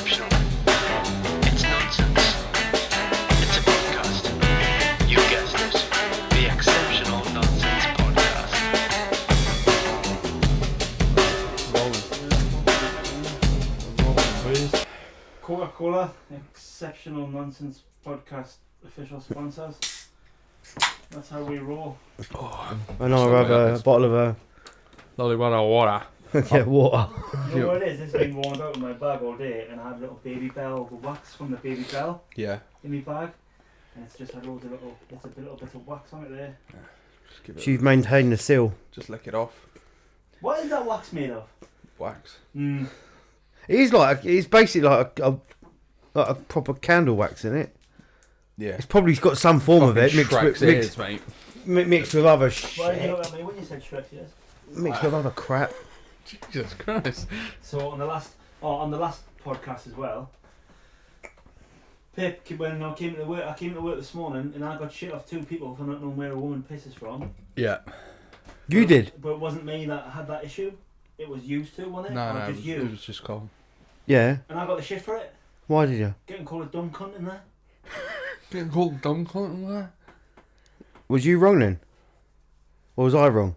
exceptional. It's nonsense. It's a podcast. You guessed it. The Exceptional Nonsense Podcast. Please. Coca-Cola, Exceptional Nonsense Podcast official sponsors. That's how we roll. I know I have a bottle of Lovely one of water. water. You know what it is? It's been warmed out in my bag all day, and I have little baby bell, the wax from the baby bell Yeah. in my bag, and it's just had loads of little bit of wax on it there. Just give it. She's maintained the seal. Just lick it off. What is that wax made of? Wax. It's basically like a proper candle wax in it. Yeah. It's probably got some form of it Shrek's ears, mate. mixed with other Why did you shit. look at me when you said Shrek? Yes. Mixed with other crap. Jesus Christ. So on the last podcast as well, Pip, when I came to work this morning, and I got shit off 2 people for not knowing where a woman pisses from. Yeah. You did? But it wasn't me that had that issue. It was used to, wasn't it? No, Or just you. it was just cold. Yeah. And I got the shit for it. Why did you? Getting called a dumb cunt in there. Getting called dumb cunt and that? Was you wrong then? Or was I wrong?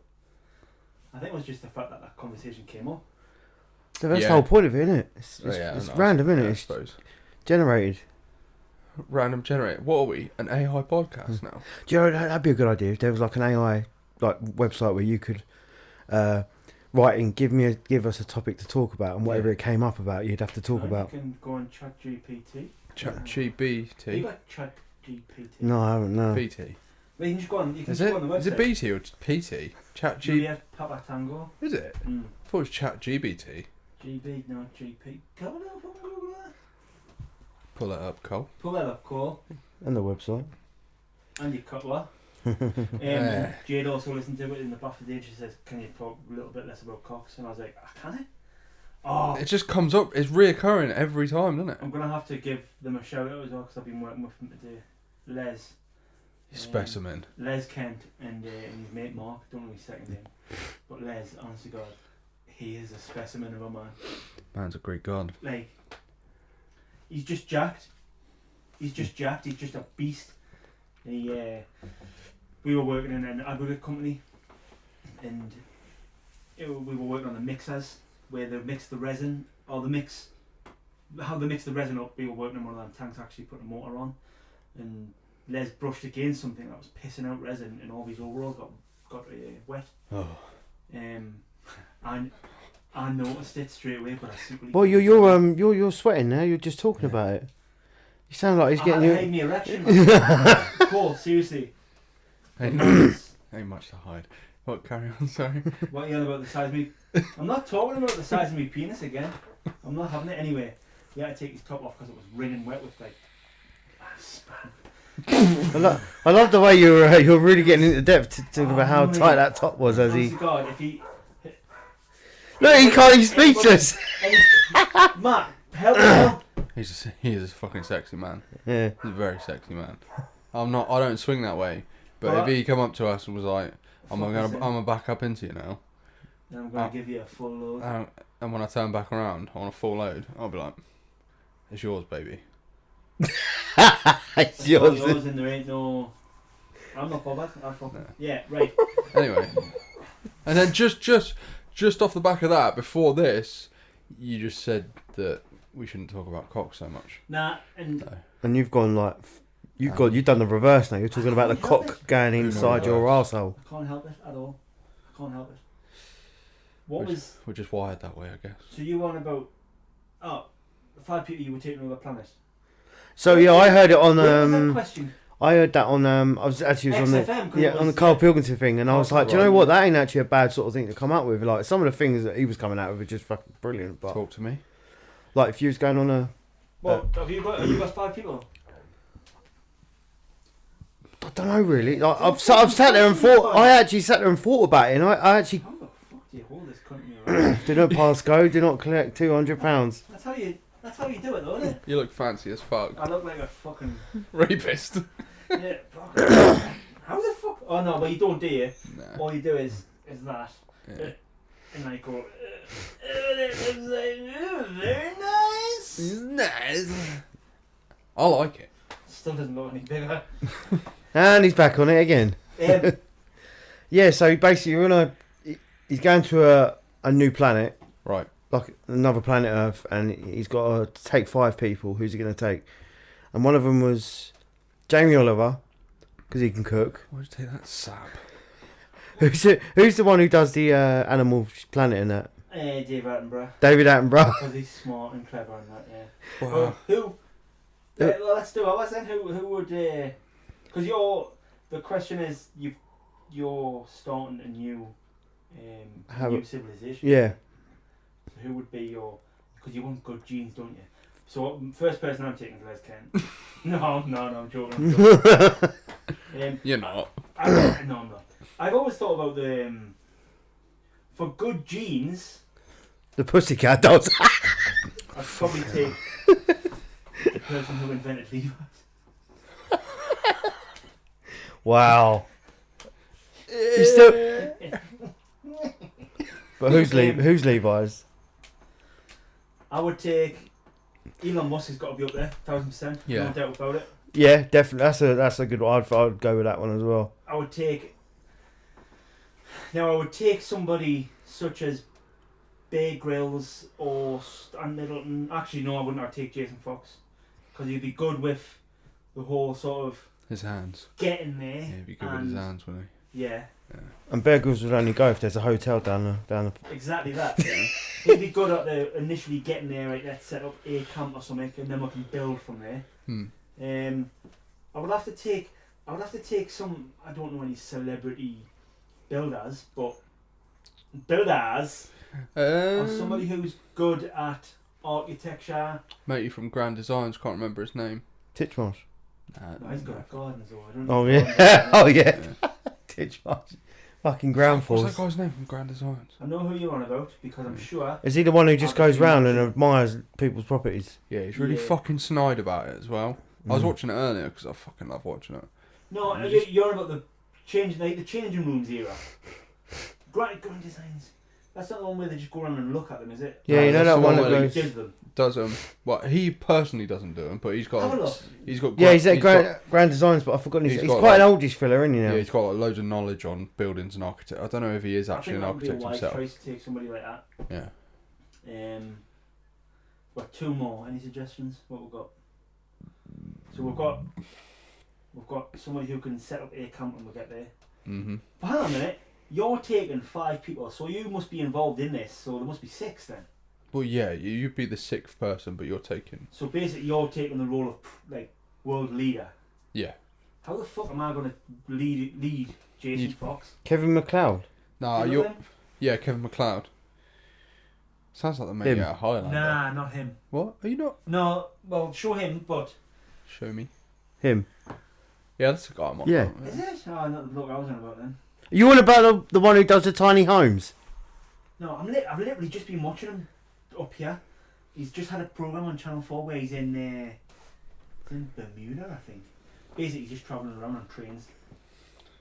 I think it was just the fact that that conversation came up. So that's Yeah. the whole point of it, isn't it? It's No, random, isn't yeah, it? I It's suppose. generated. Random generator. What are we? An AI podcast now? Do you know, that'd be a good idea if there was like an AI website where you could write and give us a topic to talk about, and whatever it came up about, you'd have to talk about. You can go on ChatGPT. You ChatGPT. got ChatGPT? No, I haven't. No. PT. Well, you can just go on. You can Is just it? go on the website. Is it BT or PT? ChatGPT. Juliet Papa Tango. Is it? I thought it was ChatGPT. GB, no GP. Go on, Google that. Pull it up, Cole. Pull that up, Cole. And the website. And your cutler. Jade also listened to it in the back of the day. She says, "Can you talk a little bit less about cocks?" And I was like, "Can I?" Oh, It just comes up. It's reoccurring every time, doesn't it? I'm gonna have to give them a shout out as well because I've been working with them today. Les. Specimen. Les Kent and his mate Mark. Don't know his second name, but Les, honest to God, he is a specimen of a man. Man's a great god. Like, he's just jacked. He's just jacked. He's just a beast. And we were working in an aggregate company, and we were working on the mixers where they mix the resin, or how they mix the resin up. We were working on one of them tanks, actually putting a motor on, and Les brushed against something that was pissing out resin, and all his overalls got wet. Oh. I noticed it straight away, but I simply. Well, you're sweating now. You're just talking about it. You sound like he's I getting had you. me erection, man. Cool, seriously. Ain't much to hide. What? Carry on. Sorry. What are you on about the size of me? I'm not talking about the size of me penis again. I'm not having it anyway. He had to take his top off because it was wringing wet with like span. I love the way you're really getting into depth to talk about how tight that top was as Honest he. to God, if he. Look, he can't. He's speechless. Matt, help me out. He is a fucking sexy man. Yeah. He's a very sexy man. I don't swing that way. But if he come up to us and was like, I'm gonna back up into you now. Then I'm gonna give you a full load. And when I turn back around on a full load, I'll be like, it's yours, baby. It's yours. And there ain't no. I'm not bothered. Yeah, right. Anyway, and then just off the back of that, before this, you just said that we shouldn't talk about cock so much. Nah, and And you've gone like you've done the reverse now. You're talking about the cock going inside your arsehole. I can't help it at all. I can't help it. We're just wired that way, I guess. So you on about 5 people you were taking on the planet? So yeah, I heard it on What was that question? I heard that on I was on XFM, the on the Carl Pilkington thing, and I was like, do you know right. what? That ain't actually a bad sort of thing to come up with. Like some of the things that he was coming out with were just fucking brilliant. But Talk to me. like if you was going on a, Well, have you got 5 people? I don't know really. Like, I've sat there and thought. I actually sat there and thought about it, and I actually How the fuck do you hold this cunt in your arm? do not pass go, do not collect £200. That's how you do it, though, isn't it? You look fancy as fuck. I look like a fucking Rapist. yeah. Fucking, how the fuck? Oh no, but you don't do you? Nah. All you do is that, Yeah. and I go. Very nice. I like it. Still doesn't look any bigger. And he's back on it again. Yeah, so basically he's going to a new planet, Right. like another planet Earth, and he's got to take 5 people. Who's he going to take? And one of them was Jamie Oliver, because he can cook. Why'd you take that sap? Who's the one who does the Animal Planet in that? Dave Attenborough. David Attenborough. Because he's smart and clever and that, yeah. Wow. Well, who? Well, let's do ours then. Who would? Because the question is you're starting a new civilization. Yeah. So who would be your? Because you want good genes, don't you? So first person I'm taking is Les Kent. No, I'm joking. You're not. No, I'm not. I've always thought about the for good genes. The Pussycat Dolls. I'd probably take the person who invented Levi's. Wow. You still... But who's Levi's? I would take Elon Musk. Has got to be up there, 1000%. Yeah. No doubt about it. Yeah, definitely. That's a good one. I'd go with that one as well. I would take somebody such as Bear Grylls or Stan Middleton. Actually, no, I wouldn't. I'd take Jason Fox because he'd be good with the whole sort of His hands. getting there. Yeah, he'd be good with his hands, wouldn't Yeah, And Bear Grylls would only go if there's a hotel down the. exactly that. He'd be good at the initially getting there. Right, let's set up a camp or something, and then we can build from there. he? I would have to take some. I don't know any celebrity builders, but builders or somebody who's good at architecture. Matey from Grand Designs, can't remember his name. Titchmarsh. No, he's good at gardens, though. I don't Oh know. yeah. Oh yeah. Titchmarsh. Fucking ground What's force. that guy's name from Grand Designs? I know who you're on about because I'm sure. Is he the one who just I've goes seen round that. and admires people's properties? Yeah, he's really Yeah. fucking snide about it as well. I was Mm. watching it earlier because I fucking love watching it. No, You just- you're on about the changing rooms era. Grand Designs. That's not the one where they just go around and look at them, is it? Yeah, you know that's that the one one that where goes. He does them. Does well, he personally doesn't do them, but he's Have a got look. he's got Yeah, he's at got- Grand Designs, but I've forgotten his. he's He's got, quite like- an oldish filler, isn't he? yeah, Now? he's got like, loads of knowledge on buildings and architect. I don't know if he is actually an I think that would architect be a wise himself. choice to take somebody like that. Yeah. Got 2 more. Any suggestions? What we've got? So we've got somebody who can set up a camp when we get there. Mhm. But hang on a minute. You're taking 5 people, so you must be involved in this. So there must be 6 then. Well, yeah, you'd be the 6th person, but you're taking. So basically, you're taking the role of like world leader. Yeah. How the fuck am I going to lead Jason You'd- Fox? Kevin McLeod. Nah, Do you know you're. him? Yeah, Kevin McLeod. Sounds like the mate Him. out of Highlander. Nah, not him. What? Are you not? No, well, show him, but Show me. Him. Yeah, that's the guy I'm on. Yeah. about, is it? Oh, not the bloke I was on about then. You on about the one who does the tiny homes? No, I've literally just been watching him up here. He's just had a program on Channel 4 where he's in Bermuda, I think. Basically, he's just travelling around on trains.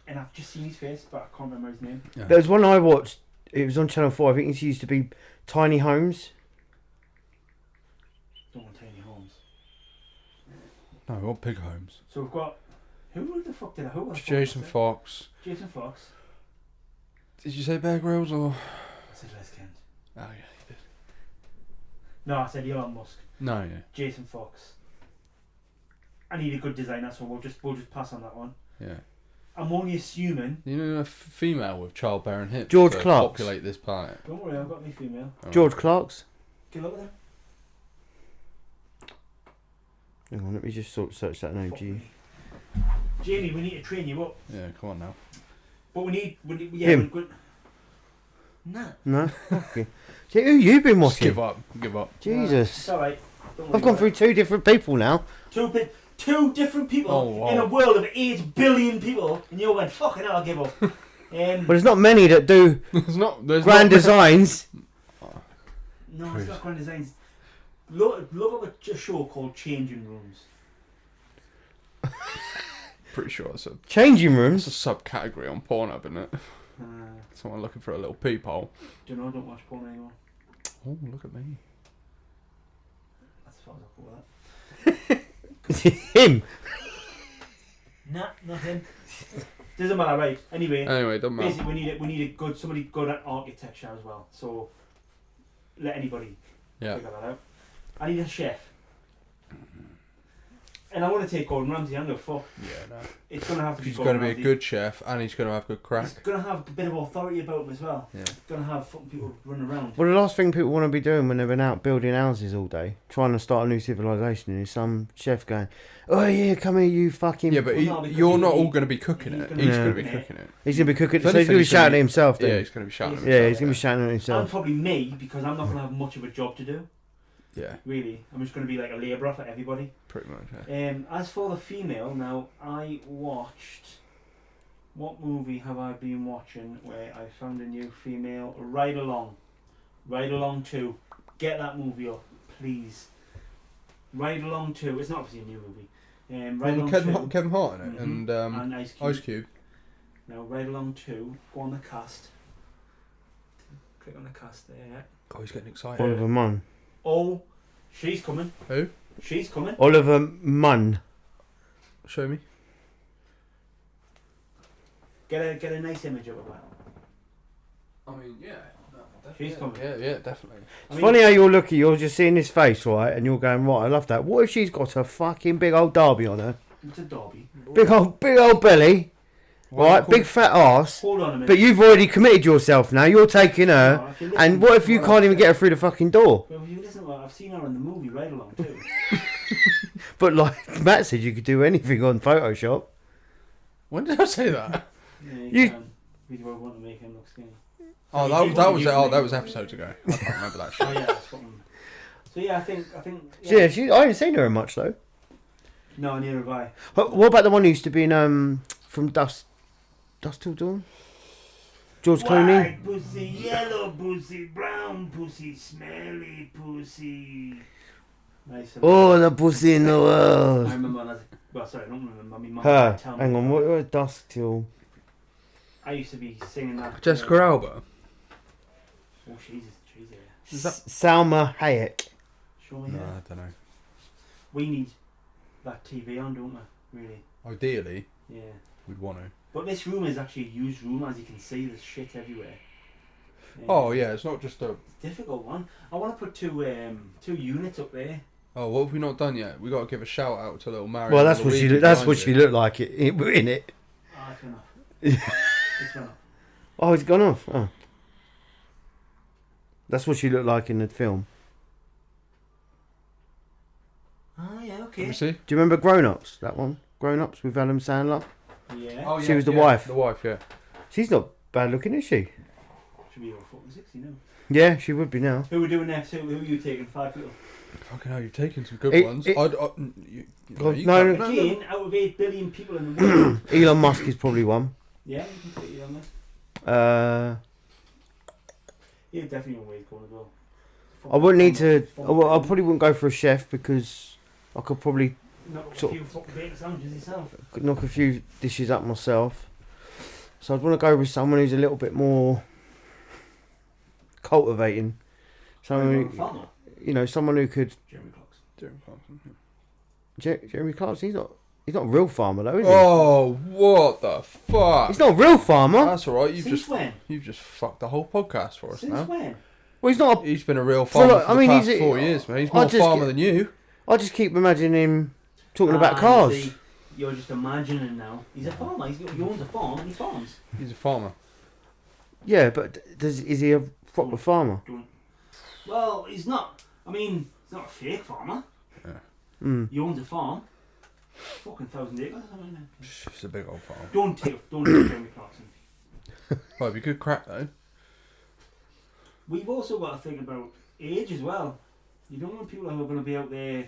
And I've just seen his face, but I can't remember his name. Yeah. There was one I watched. It was on Channel 4. I think it used to be Tiny Homes. Don't want tiny homes. No, we want big homes. So we've got who the fuck was Jason it? Fox. Jason Fox. Did you say Bear Grylls or? I said Les Kent. Oh yeah, you did. No, I said Elon Musk. No, yeah. Jason Fox. I need a good designer, so we'll just pass on that one. Yeah. I'm only assuming. You know, a female with childbearing hips. George to Clark's. populate this planet. Don't worry, I've got my female. Oh. George Clark's. Good luck with her. Hang on, let me just search that name. Fuck G. me. Jamie, we need to train you up. Yeah, come on now. But we need yeah, Him. we're good. Nah. No. Okay. See, who you been Just watching? give up. Give up. Jesus. It's alright. Don't worry I've gone about through 2 different people now. it. Two different people Oh, wow. in a world of 8 billion people, and you went, fucking hell, I'll give up. But there's not many that do There's not. There's grand not, designs. No, Crazy. it's not grand designs. Look up a show called Changing Rooms. Pretty sure it's a Changing it's a rooms. subcategory on Pornhub, isn't it? Someone looking for a little peephole. Do you know I don't watch porn anymore? Oh, look at me. That's far as I'll go with that. Him. Nah, not him. Doesn't matter, right? Anyway, Doesn't matter. basically we need a good somebody good at architecture as well. So let anybody Yeah. figure that out. I need a chef. And I want to take Gordon Ramsay. I don't give a fuck. Yeah, no. It's gonna have to be. He's Gordon going to be a Ramsay. good chef, and he's going to have good crack. He's gonna have a bit of authority about him as well. Yeah. He's gonna have fucking people running around. Well, the last thing people want to be doing when they've been out building houses all day, trying to start a new civilization, is some chef going, "Oh yeah, come here, you fucking." Yeah, but Well, no, because you're he- not he- all going to be cooking he's it. gonna He's be going to be cooking it. cooking it. He's gonna be cooking. If So he's gonna be anything, he's gonna shouting be- at himself then. Yeah, he's going to be shouting at Yeah, himself. he's gonna be shouting at And himself. probably me, because I'm not gonna have much of a job to do. Yeah, Really, I'm just gonna be like a labourer for everybody. pretty much. Yeah. As for the female, now I watched. What movie have I been watching where I found a new female? Ride Along. Ride Along 2. Get that movie up, please. Ride Along 2. It's not obviously a new movie. Ride Along 2. Kevin Hart in it, Mhm. and Ice Cube. Ice Cube. Now, Ride Along 2. Go on the cast. Click on the cast there. Oh, he's getting excited. Oliver Munn. Oh, she's coming. Who? She's coming. Oliver Munn. Show me. Get a nice image of her. I mean, yeah. She's coming. Yeah, definitely. It's funny how you're looking, you're just seeing his face, right, and you're going, right, I love that. What if she's got a fucking big old derby on her? It's a Derby. Big old belly, right, big fat ass. Hold on a minute. But you've already committed yourself now, you're taking her. No, if you listen And what if to you what can't I even said- get her through the fucking door? Well, if you listen to what I've seen her in the movie Ride Along too. But like Matt said, you could do anything on Photoshop. When did I say that? Yeah, you You- can. If you want to make him look skinny. Oh, You that was do that make was him episodes ago. I can't remember that Oh shit. yeah, that's fucking. So yeah, I think. Yeah, I haven't seen her in much though. No, neither have I. What about the one who used to be in From Dusk Till Dawn? George Clooney. White pussy, yellow pussy, brown pussy, smelly pussy. Nice. Oh, the pussy in the I world. remember when I was. Well, sorry, I don't remember. I mean, Mum Her. would tell me Hang on, about it. what Dusk Till? I used to be singing that. Jessica Alba. Oh, she's there. Is that- Salma Hayek. Sure, No, yeah. I don't know. We need that TV on, don't we? Really? Ideally, Yeah. we'd want to. But this room is actually a used room, as you can see. There's shit everywhere. Oh yeah, it's not just a. It's a difficult one. I want to put two units up there. Oh, what have we not done yet? We got to give a shout out to little Mary. Well, that's what she. That's what she looked like in it. Ah, it's gone off. It's gone off. Oh, it's gone off. Oh. That's what she looked like in the film. Ah, yeah, Let okay. me see. Do you remember Grown Ups? That one, Grown Ups with Adam Sandler. Yeah. Oh, She was the wife. The wife, yeah. She's not bad looking, is she? Should be over 60 now. Yeah, she would be now. Who are we doing next? Who are you taking? 5 people. Fucking hell, you've taken some good It- ones. it- You God, you no, can't- Again, out of 8 billion people in the world. Elon Musk is probably one. Yeah, you can put it on this. Yeah, definitely one way to go as well. I wouldn't need to. Fucking I probably wouldn't go for a chef because I could probably knock a sort few fucking bacon sandwiches yourself. knock a few dishes up myself. So I'd want to go with someone who's a little bit more cultivating. Someone, Farmer. someone who could. Jeremy Clarkson. Jeremy Clarkson, yeah. Jeremy Clarkson. He's not a real farmer though, is he? Oh, what the fuck? He's not a real farmer. That's alright. Since when? You've just fucked the whole podcast for us Since now. when? Well, he's not. He's been a real For farmer like- for I the mean, past he's a- 4 years, man. He's I more just farmer get- than you. I just keep imagining him talking about You cars. see, you're just imagining now. He's a farmer. He owns a farm and he farms. He's a farmer. Yeah, but is he a proper farmer? Well, he's not. I mean, he's not a fake farmer. Mm. He owns a farm. Fucking 1,000 acres. I mean, It's a big old farm. don't take Jeremy Clarkson. Oh, it'd be good crack though. We've also got to think about age as well. You don't want people who are going to be out there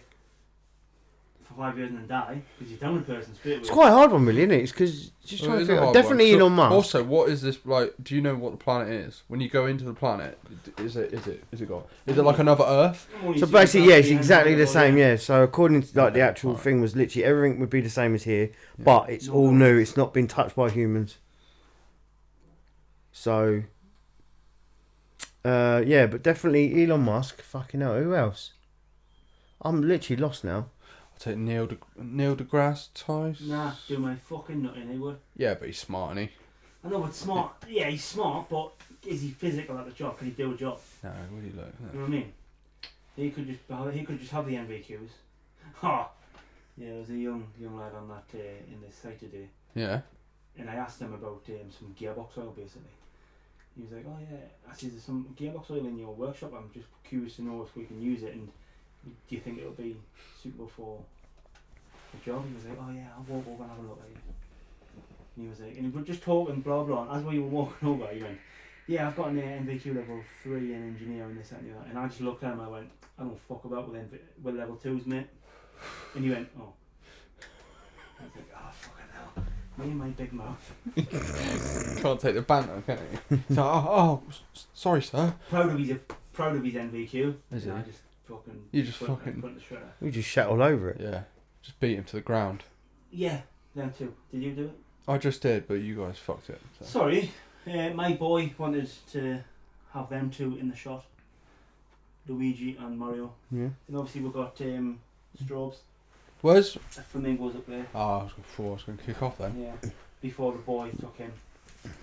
for 5 years and then die because you're down a person straight away. It's quite a hard one, really, isn't it? It's because just Well, trying it is to a figure. hard Definitely one. So, Elon Musk. Also, what is this like? Do you know what the planet is? When you go into the planet, is it like another Earth? So basically, yeah, it's exactly the same. Yeah. So according to like the actual Alright. thing was literally everything would be the same as here, but it's all new. It's not been touched by humans. So, yeah, but definitely Elon Musk. Fucking hell, who else? I'm literally lost now. I'll take Neil deGrasse Tyson. Nah, do my fucking nothing, he would. Yeah, but he's smart, isn't I know, but smart. Yeah, he's smart, but is he physical at the job? Can he do a job? he? No, what do you look? You know what I mean? He could just have the NVQs. Ha! Yeah, there was a young lad on that in this site today, Yeah. and I asked him about some gearbox oil basically. He was like, "Oh yeah," I said, "There's some gearbox oil in your workshop. I'm just curious to know if we can use it, and do you think it'll be suitable for the job?" He was like, "Oh yeah, I'll walk over and have a look at it." And he was like, and we were just talking, blah blah. And as we were walking over, he went, "Yeah, I've got an NVQ level 3 in engineering, this that, and the other." And I just looked at him. I went, "I don't fuck about with level 2s, mate." And he went, "Oh." I was like, "Oh fucking hell, me and my big mouth." Can't take the banter, can he? So, sorry, sir. Proud of his NVQ. Is he? And I just fucking. You just put it- fucking- put it in the shredder. We just shat all over it. Yeah. Just beat him to the ground. Yeah, them too. Did you do it? I just did, but you guys fucked it. So. Sorry, my boy wanted to have them two in the shot. Luigi and Mario. Yeah. And obviously we've got Strobes. Where's... The flamingos up there. I was going to kick off then. Yeah. Before the boy took him. And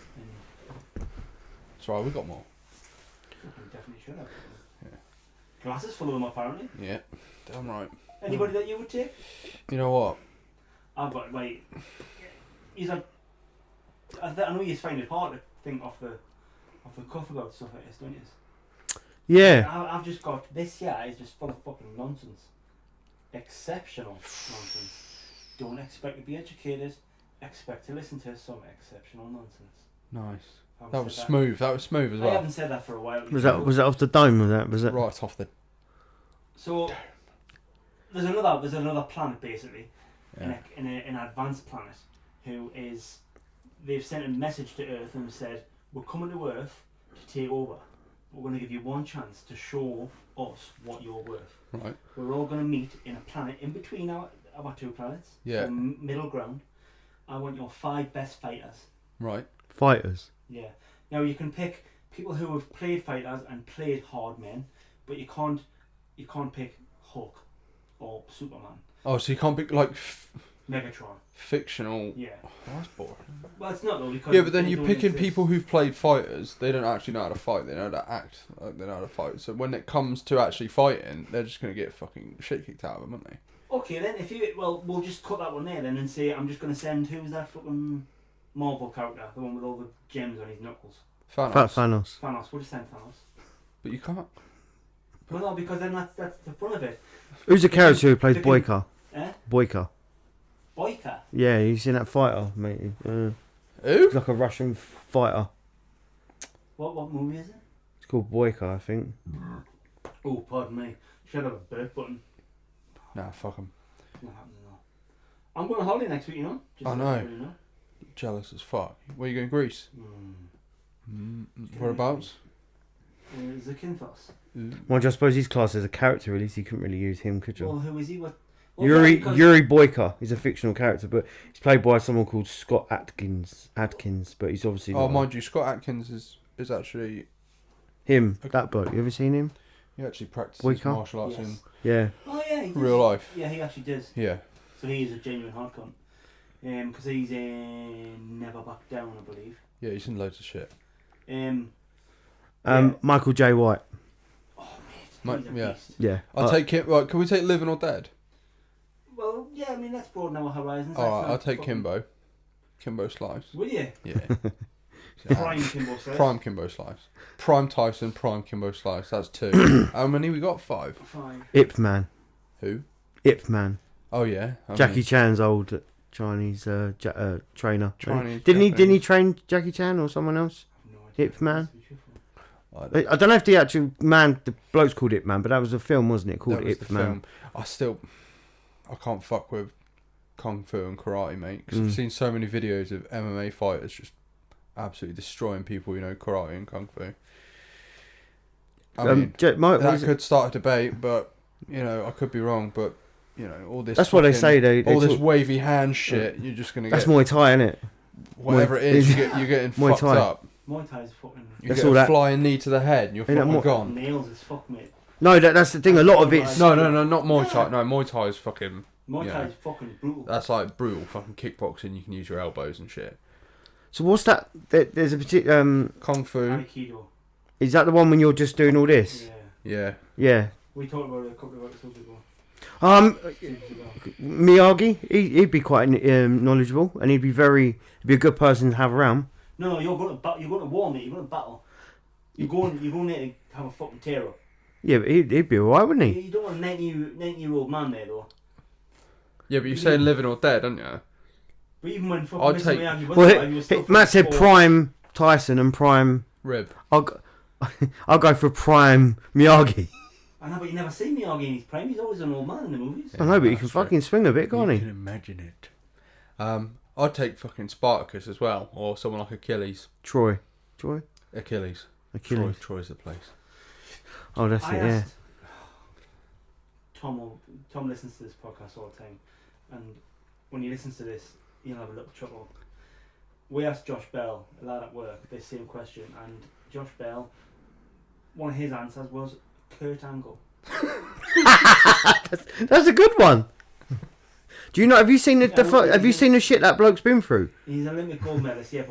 That's right, we got more. fucking definitely should have. Yeah. Glasses full of them apparently. Yeah, damn right. Anybody that you would take? You know what? I've got, wait. He's like, I know you find it hard to think off the cuff about stuff like this, don't you? Yeah. I've just got, this year is just full of fucking nonsense. Exceptional nonsense. Don't expect to be educated, expect to listen to some exceptional nonsense. Nice. I haven't That was said smooth. That was smooth as I well. haven't said that for a while. Was that off the dome? Was that? Right off the... So, there's another planet basically, Yeah. in an advanced planet, they've sent a message to Earth and said, "We're coming to Earth to take over. We're going to give you one chance to show us what you're worth. Right. We're all going to meet in a planet in between our two planets. Yeah. some middle ground. I want your 5 best fighters." Right. Fighters. Yeah. Now you can pick people who have played fighters and played hard men, but you can't pick Hulk or Superman. Oh, so you can't pick, like, Megatron. fictional... Yeah. Oh, that's boring. Well, it's not though because Yeah, but then they you're don't picking exist. people who've played fighters. They don't actually know how to fight. They know how to act. Like, they know how to fight. So when it comes to actually fighting, they're just going to get fucking shit kicked out of them, aren't they? Okay, then we'll just cut that one there then and say I'm just going to send who's that fucking Marvel character, the one with all the gems on his knuckles. Thanos. Thanos. We'll just send Thanos. But you can't. Well, no, because then that's the fun of it. Who's the character who plays They can- Boyka? Eh? Boyka. Boyka. Yeah, he's in that fighter, mate. Who? He's like a Russian fighter. What movie is it? It's called Boyka, I think. Oh, pardon me. Should have a burp button. Nah, fuck him. It's not happening now. I'm going on holiday next week, you know. Just I so know. everybody know. Jealous as fuck. Where you going, Greece? Whereabouts? Zakynthos. Well, I suppose he's classed as a character, at least you couldn't really use him, could you? Well, who is he? What? Well, Yuri yeah, because- Yuri Boyka. He's a fictional character, but he's played by someone called Scott Adkins, but he's obviously Oh, not mind you, Scott Atkins is actually... him. That bloke. You ever seen him? He actually practices Boyka? martial arts Yes. in Yeah. Oh yeah, he does. real life. Yeah, he actually does. Yeah. So he is a genuine hard cunt. Because he's in Never Back Down, I believe. Yeah, he's in loads of shit. Yeah. Michael J. White. Oh mate, he's a yeah. beast. Yeah. I'll take him... Right, can we take Living or Dead? Well, yeah, I mean let's broaden our horizons. Alright, Let's I'll not take fucking- Kimbo. Kimbo Slice. Will you? Yeah. Prime Kimbo Slice. Prime Kimbo Slice. Prime Tyson, Prime Kimbo Slice. That's 2. How many we got? 5. 5. Ip Man. Who? Ip Man. Oh yeah. I Jackie mean, Chan's old Chinese trainer. Chinese, Didn't he Japanese. train Jackie Chan or someone else? No idea. Ip Man. To be truthful. I I don't know if the actual man, the bloke's called Ip Man, but that was a film, wasn't it? Called that was Ip the Man. film. I can't fuck with Kung Fu and karate, mate, because I've Mm. seen so many videos of MMA fighters just absolutely destroying people, karate and Kung Fu. I mean, that could start a debate, but, I could be wrong, but, all this... That's what they say, they all this talk- wavy hand shit, you're just going to That's get... Muay Thai, isn't it? Whatever it is, you're getting Muay fucked Thai. up. Muay Thai is fucking. You That's get all a that- flying knee to the head and you're Ain't that fucking more- gone. Nails as fuck, mate. No, that's the thing. A lot of it's No, not Muay Thai. No, Muay Thai is fucking. Muay Thai is fucking brutal. That's like brutal fucking kickboxing. You can use your elbows and shit. So what's that? There's a particular Kung Fu. Aikido. Is that the one when you're just doing all this? Yeah. Yeah. We talked about it a couple of episodes ago. Miyagi, he'd be quite knowledgeable, and he'd be a good person to have around. No, you're going to war, mate. You're going to battle. You're going there to have a fucking tear up. Yeah, but he'd be alright, wouldn't he? You don't want a 90-year-old man there, though. Yeah, but you're saying living or dead, aren't you? But even when fucking I'd Mr. take- Miyagi was Well, alive, he was still Matt said fucking prime Tyson and prime. Rib. I'll go for prime Miyagi. I know, but you never see Miyagi in his prime. He's always an old man in the movies. I know, but he that's can true. fucking swing a bit, can't You he? can imagine it. I'd take fucking Spartacus as well, or someone like Achilles. Troy. Achilles. Achilles. Troy's the place. Oh, that's I it. Yeah. asked Tom listens to this podcast all the time, and when he listens to this, he'll have a little chuckle. We asked Josh Bell, a lad at work, this same question, and Josh Bell, one of his answers was Kurt Angle. That's a good one. Do you know? Have you seen have you seen the shit that bloke's been through? He's an Olympic gold medalist, yeah,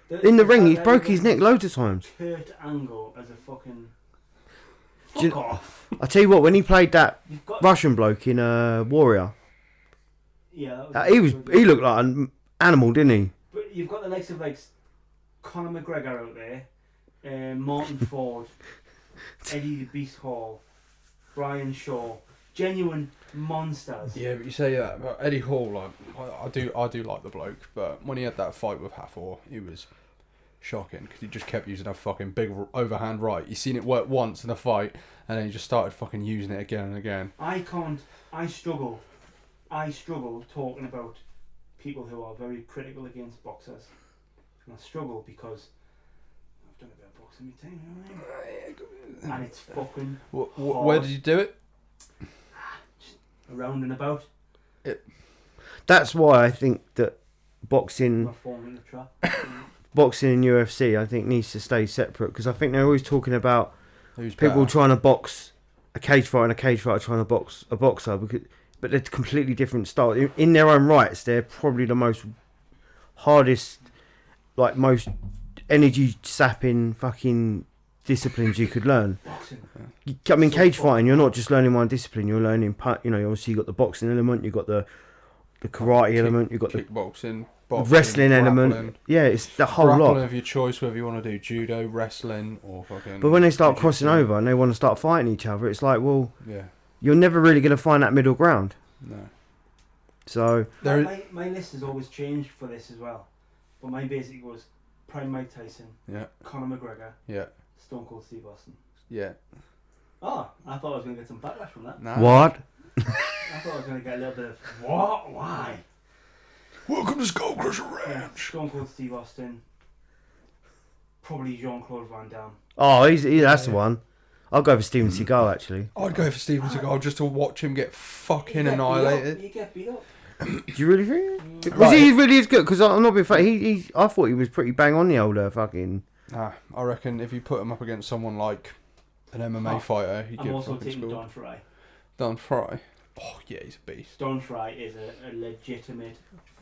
but In the ring, he's fact broke that his neck loads of times. Kurt Angle as a fucking Do you- fuck off. I tell you what, when he played that You've got Russian bloke in Warrior, yeah, that was he looked like an animal, didn't he? But you've got the likes of like Conor McGregor out there, Martin Ford, Eddie the Beast Hall, Brian Shaw, genuine monsters. Yeah, but you say that about Eddie Hall. Like, I do like the bloke, but when he had that fight with Hathor, he was shocking because he just kept using a fucking big overhand right. You seen it work once in a fight, and then he just started fucking using it again and again. I struggle talking about people who are very critical against boxers. And I struggle because I've done a bit of boxing in my time, you know what I mean? And it's fucking Where did you do it? around and about. That's why I think that boxing Not falling in the trap. and UFC, I think needs to stay separate because I think they're always talking about Who's people better? trying to box a cage fighter and a cage fighter trying to box a boxer, but they're completely different styles. In their own rights, they're probably the most hardest, like most energy sapping fucking disciplines you could learn. Boxing. I mean, cage fighting, you're not just learning one discipline, you're learning, obviously you've got the boxing element, you've got the karate element, you've got the kickboxing, wrestling element. grappling. Yeah, it's the whole Grappling lot. of your choice, whether you want to do judo, wrestling, or fucking. But when they start jiu-jitsu. crossing over and they want to start fighting each other, it's like, well, Yeah. you're never really going to find that middle ground. No. So, My list has always changed for this as well. But my basic was Prime Mike Tyson, Yeah. Conor McGregor, Yeah. Stone Cold Steve Austin. Yeah. Oh, I thought I was going to get some backlash from that. Nah. what? I thought I was going to get a little bit of, what? Why? Welcome to Skull Crusher Yeah, Ranch. Stone Cold Steve Austin. Probably Jean-Claude Van Damme. Oh, that's the Yeah. one. I'll go for Steven Seagal, actually. I'd go for Steven Seagal just to watch him get fucking You get annihilated. beat up. Do you really think? Was Right. he really as good? Because I'm not being funny. I thought he was pretty bang on the older fucking. Nah, I reckon if you put him up against someone like an MMA Oh, fighter, he'd I'm get also fucking taking school. Don Fry. Don Fry. Oh yeah, he's a beast. Don Fry is a legitimate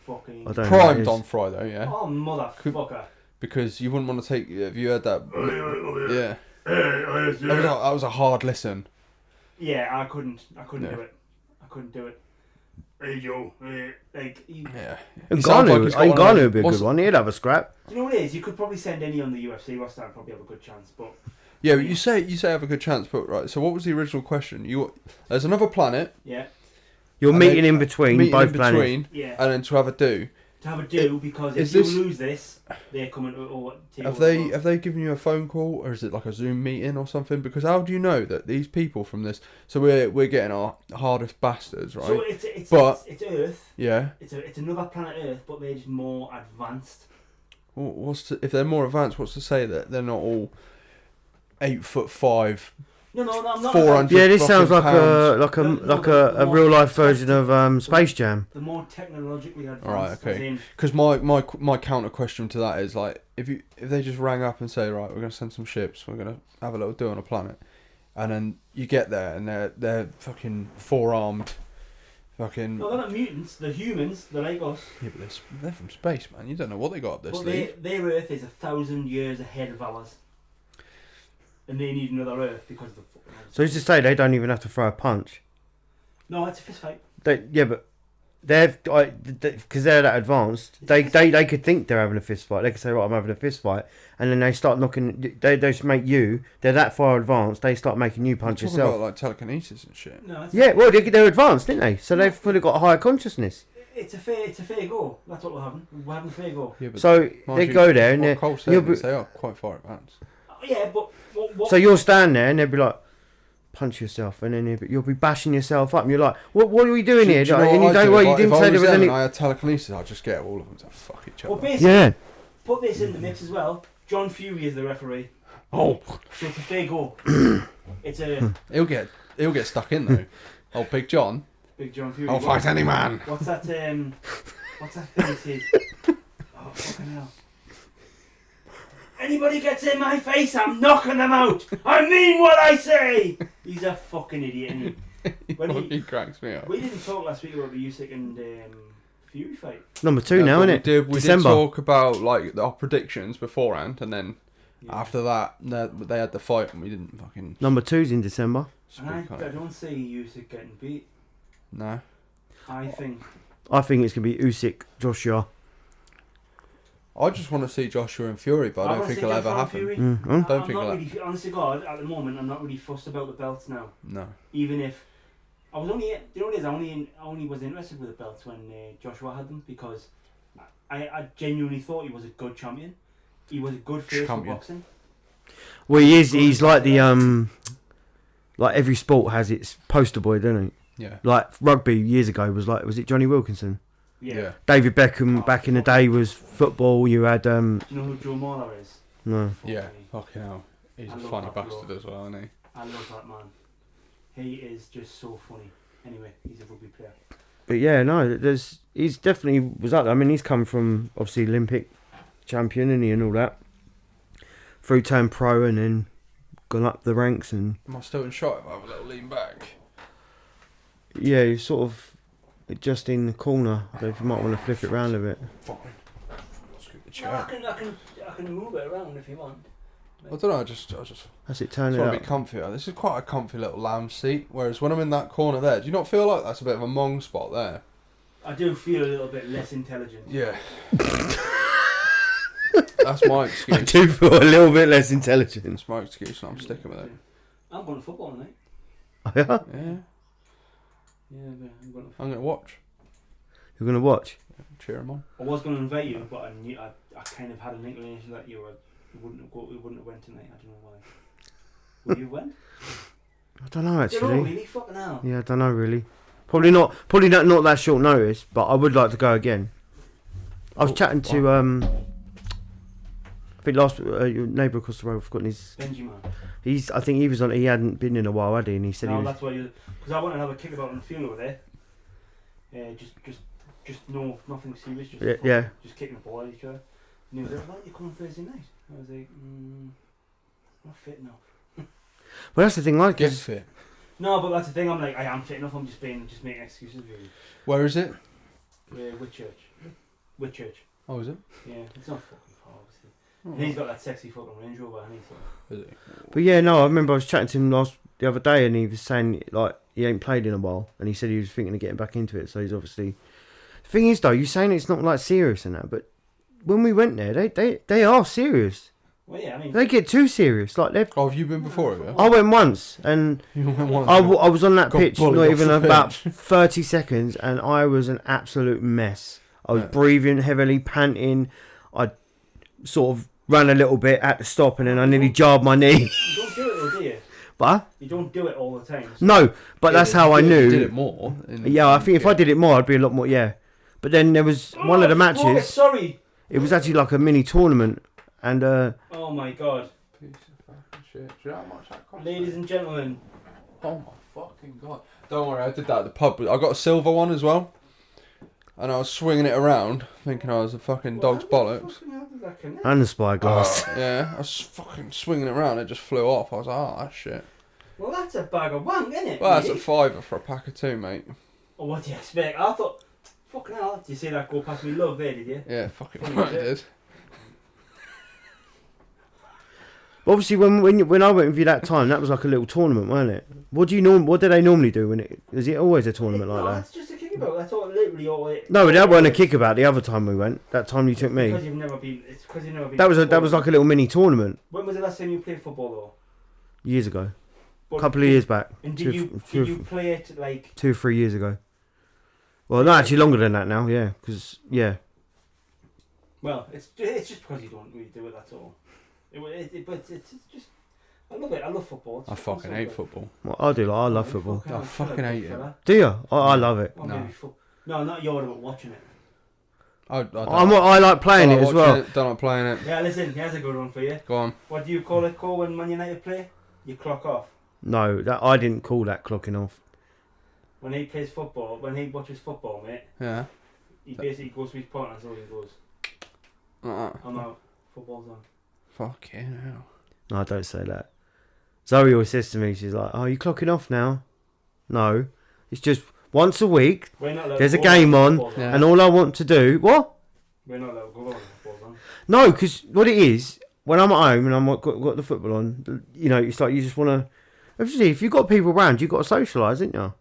fucking... I don't know. Prime It's- Don Fry though, yeah. Oh, motherfucker. Because you wouldn't want to take. Have you heard that? Yeah. That was a hard listen. Yeah, I couldn't Yeah. do it. I couldn't do it. Hey Joe, like he, Yeah. Ngannou would be a good one. He'd have a scrap. do you know what it is? You could probably send any on the UFC roster and probably have a good chance. But Yeah, but you say have a good chance, but right. So what was the original question? There's another planet. yeah, You're And meeting then in between meeting both in planets. between, yeah. and then to have a do. To have a do because if is you this- lose this, they're coming to take Have over the world. they given you a phone call or is it like a Zoom meeting or something? Because how do you know that these people from this? So we're getting our hardest bastards, right? So it's But- it's Earth. Yeah. It's another planet Earth, but they're just more advanced. Well, if they're more advanced, what's to say that they're not all 8'5"? No, I'm not. 400 Yeah, this sounds like fucking a real life version of Space Jam. The more technologically advanced. Right, as okay. in- Because my counter question to that is like if they just rang up and say right, we're gonna send some ships, we're gonna have a little do on a planet. and then you get there and they're fucking four-armed, fucking. No, they're not mutants. They're humans. They're like us. Yeah, but they're from space, man. You don't know what they got up their But sleeve. their Earth is 1,000 years ahead of ours, and they need another Earth because of the. So who's to say they don't even have to throw a punch? No, it's a fist fight. Yeah, but because they're that advanced, they could think they're having a fist fight. They could say, right, I'm having a fist fight, and then they start knocking. They just make you. They're that far advanced. They start making you punch You're talking yourself. about like telekinesis and shit. No, Yeah, well, they're advanced, didn't they? So they've probably got a higher consciousness. it's a fair go. That's what we're having. We're having a fair go. Yeah, but So they go there and they are quite far advanced. Yeah, but what? so you'll stand there and they'll be like, punch yourself, and then you'll be bashing yourself up, and you're like, what are we doing here? Do you know And you what I'd don't. do? Well, If you I- didn't if say I there was was them any. and I had telekinesis, I'd just get all of them to fuck each other. Well, basically, Yeah. put this in the mix as well. John Fury is the referee, Oh, so it's a fair go. It's a he'll get stuck in though. Oh, Big John. big John Fury. I'll fight any man. What's that? What's that thing he says? Oh fucking hell! Anybody gets in my face, I'm knocking them out. I mean what I say. He's a fucking idiot. Isn't he? He cracks me up. We didn't talk last week about the Usyk and Fury fight. Number 2 Yeah, now, but isn't it? We did December. talk about like our predictions beforehand, and then Yeah. after that, they had the fight, and we didn't fucking. Number 2's in December. And I don't see Usyk getting beat. No. I think. I think it's gonna be Usyk, Joshua. I just want to see Joshua and Fury, but I don't think it'll ever happen. Fury. Mm-hmm. Don't I'm think not that. really, honest to God, at the moment, I'm not really fussed about the belts now. No. Even if I was only, you know what it is, I only was interested with the belts when Joshua had them because I genuinely thought he was a good champion. He was a good face for Champion. boxing. Well, he is. He's like the like every sport has its poster boy, doesn't he? Yeah. Like rugby years ago was it Johnny Wilkinson? Yeah. David Beckham Oh, back in the day was football. You had Do you know who Joe Mauler is? no. Yeah. Fuck me. Fucking hell. He's I a love funny that bastard bloke. as well, isn't he? I love that man. He is just so funny. Anyway, he's a rugby player. But yeah, no. He's definitely was up there. I mean, he's come from obviously Olympic champion, and all that. Through turned pro and then gone up the ranks and Am I still in shot if I have a little lean back? yeah, he's sort of just in the corner. I don't know if you might want to flip it round a bit. Fine. Scoot the No, chair. I can move it around if you want. I don't know, I just That's it. Turn it want to up. be comfier. This is quite a comfy little lounge seat, whereas when I'm in that corner there, do you not feel like that's a bit of a mong spot there? I do feel a little bit less intelligent. Yeah. That's my I excuse. do feel a little bit less intelligent. That's my excuse, and I'm sticking with it. I'm going to football tonight. Yeah? Yeah, Yeah, I'm going to. I'm gonna watch. You're gonna watch? Cheer him on. I was going to invite you, but I knew I kind of had an inclination that you wouldn't have went tonight. I don't know why. Would you have went? I don't know You actually. know, really? Fucking hell. Yeah, I don't know really. Probably not that short notice, but I would like to go again. I was chatting to I think your neighbour across the road. I've forgotten his. Benji man. I think he was on. He hadn't been in a while, had he? And he said No, he was. that's why you. Because I wanted to have a kick about on the field over there. Just nothing serious. Just Yeah. Just kicking the ball at each other. And he was like, "Why are you coming Thursday night?" I was like, "Not fit enough." Well, that's the thing. Like, Get fit. No, but that's the thing. I'm like, I am fit enough. I'm just making excuses really. Where is it? Whitchurch. Oh, is it? Yeah, it's not fucking far, obviously. Oh, And he's got that sexy fucking Range Rover, hasn't he? So. Is it? but yeah, no. I remember I was chatting to him the other day, and he was saying like he ain't played in a while, and he said he was thinking of getting back into it. So he's obviously. The thing is, though, you're saying it's not like serious and that, but when we went there, they are serious. Well, yeah, I mean. They get too serious. Like they. Oh, have you been before? Have you? I went once, and You went once. I was on that Got pitch bullied not off even the about pitch. 30 seconds, and I was an absolute mess. I was Yeah. breathing heavily, panting. I sort of ran a little bit at the stop, and then I nearly jarred my knee. You don't do it though, do you? But You don't do it all the time. So no, but Yeah, that's but how I you knew. did it more. Yeah, I think if I did it more, I'd be a lot more. Yeah, but then there was one of the Oh, matches. sorry. It was actually like a mini tournament, and Oh my god. Piece of fucking shit. Do you know how much that cost? Ladies and gentlemen. Oh my fucking god. Don't worry, I did that at the pub. I got a silver one as well. And I was swinging it around, thinking I was a fucking dog's bollocks. How did that connect? and the spyglass. Yeah, I was fucking swinging it around, it just flew off. I was like, oh, that's shit. Well, that's a bag of wank, isn't it? Well, that's really? a £5 for a pack of 2, mate. Oh, what do you expect? I thought, fucking hell, did you see that go past me love there, did you? Yeah, fucking Fucking right, I did. did. But obviously, when I went with you that time, that was like a little tournament, wasn't it? What do they normally do when it? Is it always a tournament like no, that? that's just a kickabout. That's all, literally all it. No, but that wasn't a kickabout. The other time we went, that time you took Because me, you've never been. It's because you've never been. that was like a little mini tournament When was the last time you played football though? years ago, But a couple of years back, And two, did you play it like? 2 or 3 years ago. Well, no, actually longer than that now. Yeah, because Well, it's just because you don't really do it. That's all. But it's just. I love it. I love football. I fucking hate football. well, I do. Like, I love football. I fucking hate it. Do you? I love it. Well, No. maybe no, not you're about watching it. I like playing it as well. Don't like playing it. Yeah, listen, here's a good one for you. Go on. What do you call it, Cole, when Man United play? You clock off. No, that I didn't call that clocking off. When he plays football, when he watches football, mate, Yeah. he basically goes to his partner and so he goes, I'm out. Football's on. Fucking hell. No, don't say that. Zoe always says to me, she's like, "Oh, you clocking off now?" No, it's just once a week. We're not allowed There's to a go game when on, football's Yeah. and all I want to do what? We're not allowed to go when football's on. No, because what it is, when I'm at home and I'm got the football on, you know, it's like you just want to. Obviously, if you've got people around, you've got to socialise, ain't you?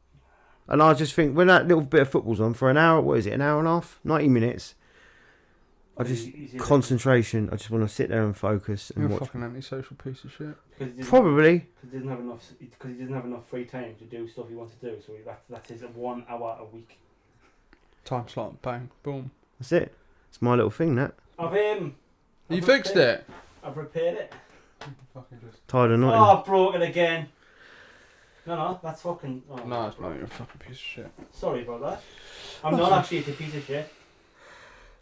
And I just think when that little bit of football's on for an hour, what is it, an hour and a half, 90 minutes? I just concentration. I just want to sit there and focus and You're a watch. fucking antisocial piece of shit. Probably. Because he doesn't have enough free time to do stuff he wants to do. So that's his 1 hour a week. Time slot, bang, boom. That's it. It's my little thing. That You fixed it. I've repaired it. tired of Oh, not. I broke it again. No, that's fucking. Oh, No, it's not. You're a fucking piece of shit. Sorry about that. I'm not actually a piece of shit.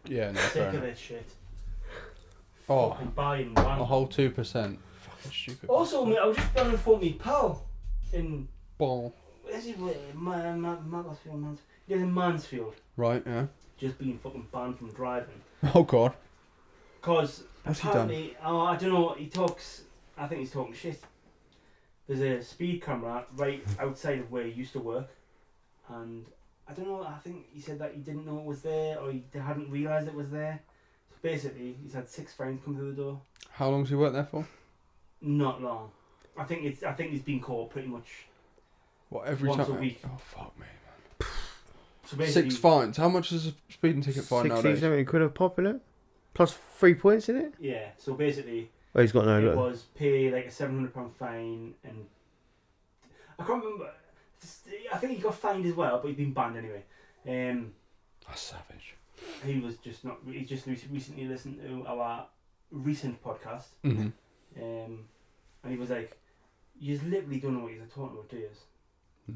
Yeah, no, Sick fair of enough. this shit. Oh, Fucking buying a one. whole 2%. Fucking stupid. Also, mate, I was just trying to phone me pal in. Ball. Where's he? Mansfield. He lives in Mansfield. Right, yeah. Just being fucking banned from driving. Oh, God. Because What's he done? apparently, I don't know, he talks. I think he's talking shit. There's a speed camera right outside of where he used to work, and I don't know. I think he said that he didn't know it was there, or he hadn't realised it was there. So basically, he's had 6 friends come through the door. How long's he worked there for? Not long. I think he's been caught pretty much What, every once time? a week. Oh, fuck me. So basically, 6 fines. How much is a speeding ticket fine 60, nowadays? 70 quid a pop in it, plus 3 points in it. yeah. So basically, Oh, he's got no it look. was pay like a £700 fine, and I can't remember. I think he got fined as well, but he's been banned anyway. That's savage. He was just not. He just recently listened to our recent podcast, Mm-hmm. and he was like, "You just literally don't know what you're talking about, do you?"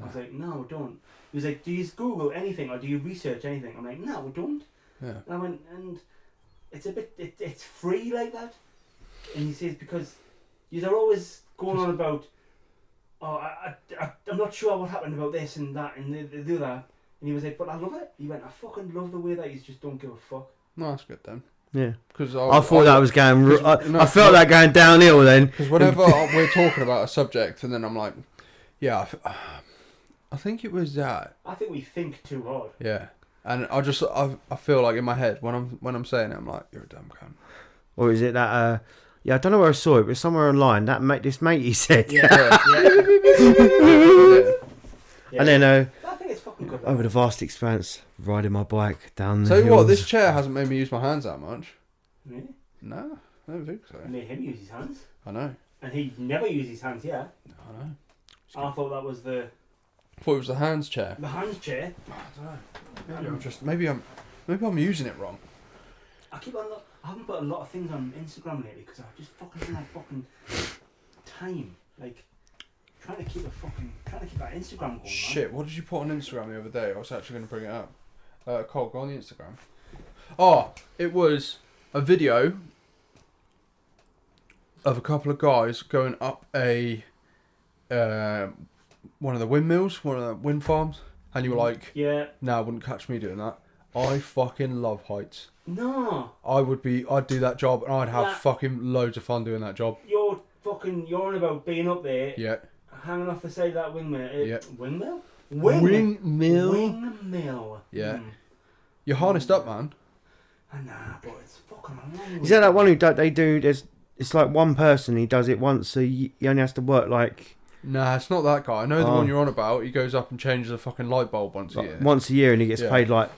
I was like, "No, I don't." He was like, "Do you Google anything or do you research anything?" I'm like, "No, I don't." Yeah. And I went, and it's a bit. It's free like that, and he says because you're always going on about. Oh, I'm not sure what happened about this and that and the other. And he was like, but I love it. He went, I fucking love the way that you just don't give a fuck. No, that's good then. Yeah. Because I thought that was going. No, I felt that going downhill then. Because whenever we're talking about a subject, and then I'm like, yeah, I think it was that. I think we think too hard. Yeah, and I feel like in my head when I'm saying it, I'm like, you're a dumb cunt. Or is it that? Yeah, I don't know where I saw it, but somewhere online that this mate he said. Yeah. Yeah. And then I think it's fucking good. over the vast expanse, riding my bike down the Tell you hills. what, this chair hasn't made me use my hands that much. Really? No, I don't think so. Made him use his hands. I know. And he never used his hands, yeah. I know. I thought that was the I thought it was the hands chair. hands chair. I don't know. Maybe I'm using it wrong. I haven't put a lot of things on Instagram lately because I've just fucking done that fucking time. Like, trying to keep that Instagram going. Shit, what did you put on Instagram the other day? I was actually going to bring it up. Cole, go on the Instagram. Oh, it was a video of a couple of guys going up one of the windmills, one of the wind farms, and you were like, Yeah. "Nah, wouldn't catch me doing that." I fucking love heights. No. I'd do that job, and I'd have Nah. fucking loads of fun doing that job. You're on about being up there. Yeah. hanging off the side of that windmill. Yep. Windmill? Windmill. Windmill. Yeah. You're harnessed up, man. Nah, but it's fucking long. Is that one who they do? It's like one person. He does it once. He only has to work like. Nah, it's not that guy. I know the one you're on about. He goes up and changes a fucking light bulb once a year. Once a year, and he gets paid like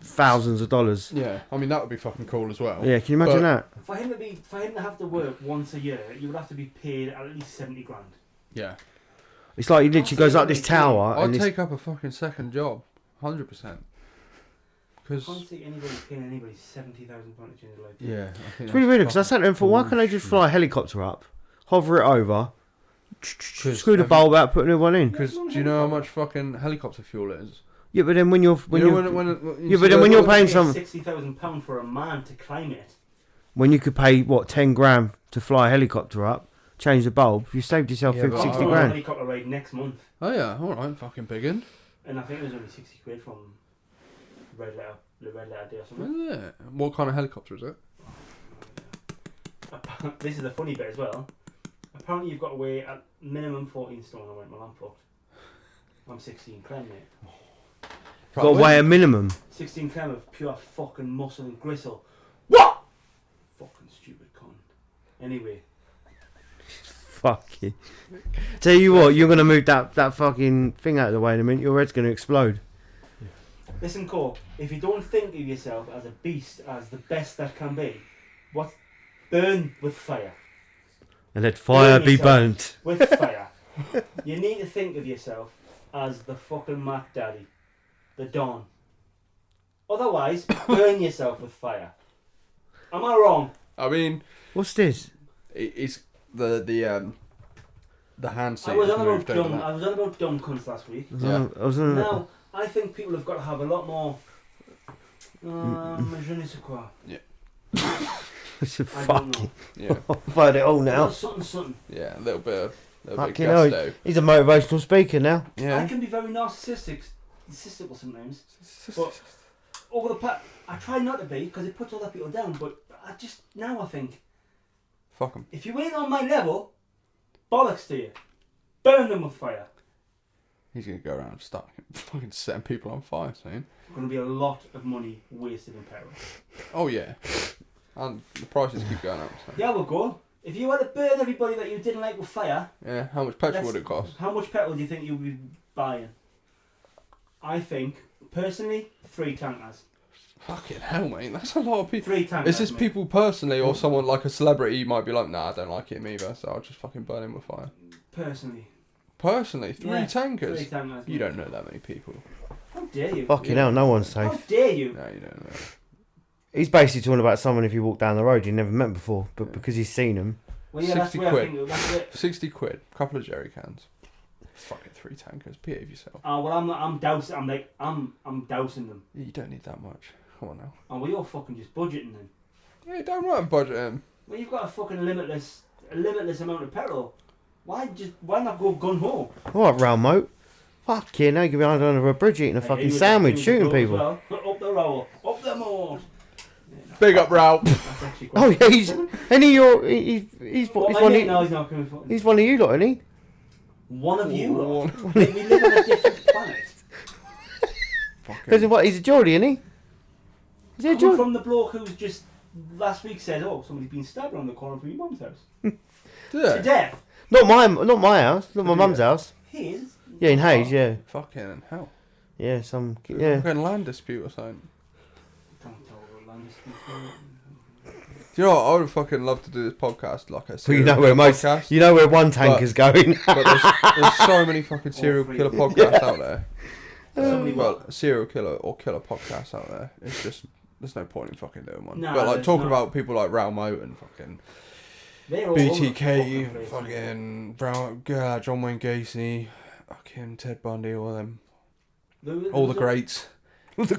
thousands of dollars. Yeah, I mean that would be fucking cool as well. Yeah, can you imagine that? For him to have to work once a year, you would have to be paid at least 70 grand. Yeah. It's like he literally goes up this tower. I'd take up a fucking second job, 100%. I can't see anybody paying anybody £70,000 to change their life. Yeah, it's really weird because I sat there and thought, why can't they just fly a helicopter up, hover it over, screw the bulb out, put a new one in? Because do you know how much fucking helicopter fuel it is? Yeah, but then when you're when you're paying some £60,000 for a man to climb it. When you could pay what 10 grand to fly a helicopter up, change the bulb, you saved yourself 50, 60 I'm going on a grand. helicopter ride next month. Oh yeah, all right, fucking biggin. And I think it was only 60 quid from the Red Letter Day or something. Is it? What kind of helicopter is it? This is the funny bit as well. Apparently you've got to weigh at minimum 14 stone. I went, well, I'm fucked. I'm 16 clem, mate. Got to weigh a minimum. 16 clem of pure fucking muscle and gristle. What? Fucking stupid cunt. Anyway. Fuck you. Tell you what, you're going to move that fucking thing out of the way in a minute. Your head's going to explode. Listen, Cole, if you don't think of yourself as a beast, as the best that can be, burn with fire. And let fire be burnt. With fire. You need to think of yourself as the fucking Mac Daddy. The Don. Otherwise, burn yourself with fire. Am I wrong? I mean, what's this? It's the hand seat. I was on about dumb cunts last week. Now, I think people have got to have a lot more. Je ne sais quoi. Yeah. Fucking. Yeah. I've heard it all now. Something. Yeah, a little bit of gusto. He's a motivational speaker now. Yeah. I can be very narcissistic sometimes. But over the past, I try not to be because it puts other people down. But I think. Fuck them. If you ain't on my level, bollocks to you. Burn them with fire. He's going to go around and start fucking setting people on fire, saying. There's going to be a lot of money wasted in petrol. Oh, yeah. And the prices keep going up. So. Yeah, we'll go. If you had to burn everybody that you didn't like with fire... Yeah, how much petrol would it cost? How much petrol do you think you'll be buying? I think, personally, 3 tankers. Fucking hell, mate. That's a lot of people. 3 tankers. Is this people personally or someone like a celebrity might be like, nah, I don't like him either, so I'll just fucking burn him with fire? Personally, 3 tankers? 3 tankers. You don't know that many people. How dare you? Fucking hell, no one's safe. How dare you? No, you don't know. He's basically talking about someone if you walk down the road you never met before, but because he's seen them. Well, yeah, 60 quid. 60 quid. Couple of jerry cans. Fucking 3 tankers. Behave yourself. Oh well, I'm dousing. I'm dousing them. You don't need that much. Come on now. Oh well, you're fucking just budgeting then. Yeah, damn right I'm budgeting. Well, you've got a fucking limitless amount of petrol. Why not go gun ho? What, round moat? Fucking hell, you could be under a bridge eating a fucking sandwich, shooting people. Well. Up the roll, up the moat. Big up, Ralph. Oh yeah, he's one of you lot, isn't he? One of you lot. We live on a different planet. Because what? He's a Geordie, isn't he? Is he a Geordie? From the bloke who's just last week said, "Oh, somebody's been stabbed around the corner from your mum's house." To death. Not my house. Not my mum's house. His. Yeah, in Hayes. Yeah. Fucking hell. Yeah, Fucking land dispute or something. Do you know what? I would fucking love to do this podcast like a serial podcast. You know where one tanker's going. But there's so many fucking serial killer podcasts out there. Serial killer or killer podcasts out there. It's just there's no point in fucking doing one. No, but like talking about people like Raoul Moat and fucking BTK, fucking John Wayne Gacy, fucking Ted Bundy, all them, all the greats. All the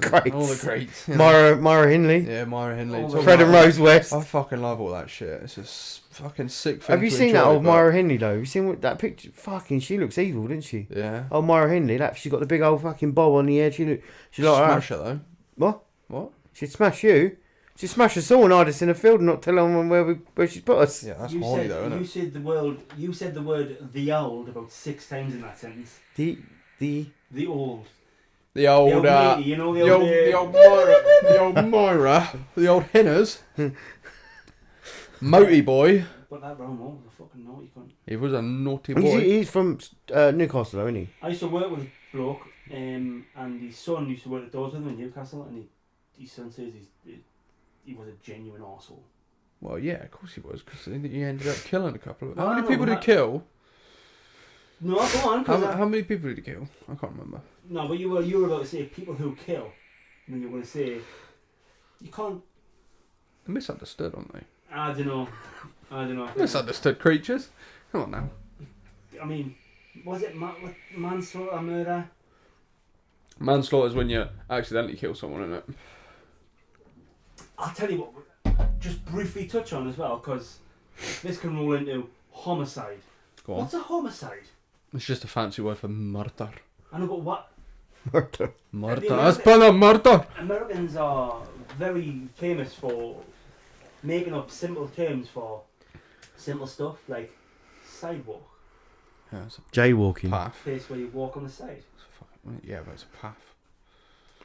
greats. Myra Hindley. Yeah, Myra Hindley. Fred and Rose West. I fucking love all that shit. It's just fucking sick thing. Have you seen that old Myra Hindley though? Have you seen that picture? Fucking, she looks evil, didn't she? Yeah. Oh, Myra Hindley. She's got the big old fucking bob on the head. She like smash her though. What? She'd smash you. She smashed us all and hide us in a field and not tell anyone where she's put us. Yeah, that's you horny said, though, isn't you it? said the word. You said the word the old about 6 times in that sentence. The The old. The old, lady, you know, the old Moira, the old Hinners. Moty boy. But that Brown was a fucking naughty cunt. He was a naughty boy. he's from Newcastle, though, isn't he? I used to work with a bloke, and his son used to work at doors with him in Newcastle, and his son says he was a genuine arsehole. Well, yeah, of course he was, because he ended up killing a couple of. How No, many no, people did he that- kill? No, go on. 'Cause How many people did he kill? I can't remember. no, but you were about to say people who kill, and then you were going to say you can't. They're misunderstood, aren't they? I don't know. Misunderstood creatures. Come on now. I mean, was it manslaughter, murder? Manslaughter is when you accidentally kill someone, isn't it? I'll tell you what. Just briefly touch on as well, because this can roll into homicide. Go on. What's a homicide? It's just a fancy word for murder. I know, but what? Murder. Murder. The That's been a murder. Americans are very famous for making up simple terms for simple stuff like sidewalk, Yeah, it's a Jaywalking. path. place where you walk on the side. It's a fucking, yeah, but it's a path.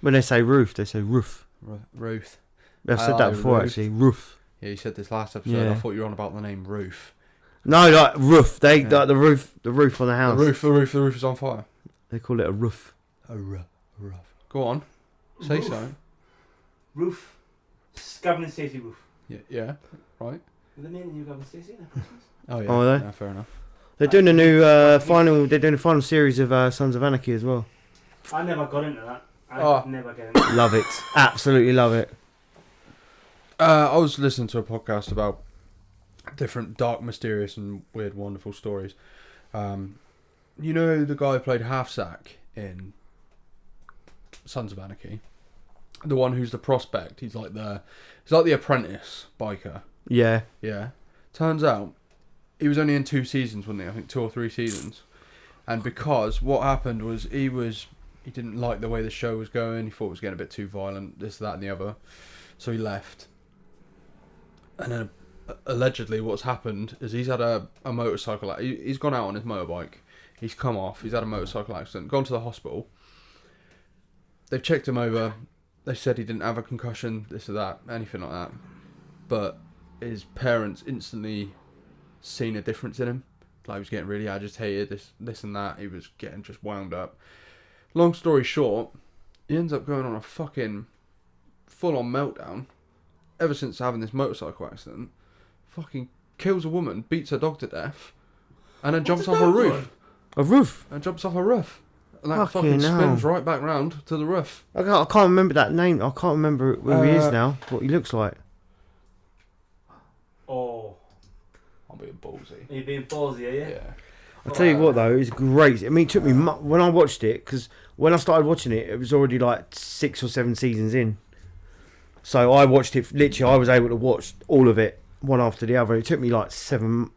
When they say roof, they say roof. Ruth. I've said that before, Ruth. actually. Roof. Yeah, you said this last episode. Yeah. I thought you were on about the name Roof. No, like roof. They Yeah. like the roof on the house. The roof is on fire. They call it a roof. A roof. Go on. Say Roof. so. Roof. Gavin and Stacey Roof. Yeah. Right. Were they naming you Gavin and Stacey at Christmas? Oh yeah. Oh, are they? Yeah, fair enough. They're doing a new final. They're doing a final series of Sons of Anarchy as well. I never got into that. I Oh. could never get into it. Love it. Absolutely love it. I was listening to a podcast about different dark, mysterious, and weird, wonderful stories. You know the guy who played Half Sack in Sons of Anarchy, the one who's the prospect. He's like the apprentice biker. Yeah. Yeah. Turns out he was only in 2 seasons, wasn't he? I think 2 or 3 seasons. And because what happened was he didn't like the way the show was going. He thought it was getting a bit too violent, this, that, and the other. So he left. And then allegedly what's happened is he's had a motorcycle. He's gone out on his motorbike. He's come off. He's had a motorcycle accident. Gone to the hospital. They've checked him over. They said he didn't have a concussion, this or that, anything like that. But his parents instantly seen a difference in him. Like he was getting really agitated, this and that. He was getting just wound up. Long story short, he ends up going on a fucking full-on meltdown. Ever since having this motorcycle accident, fucking kills a woman, beats her dog to death, and then jumps off a roof. A roof. And jumps off a roof. And that Fucking fucking spins hell. right back round to the roof. I can't remember that name. I can't remember who he is now. What he looks like. Oh, I'm being ballsy. are you being ballsy, are you? Yeah. I tell you what though, it's great. I mean, it took me when I watched it, because when I started watching it, it was already like 6 or 7 seasons in. So I watched it literally. I was able to watch all of it one after the other. It took me like 7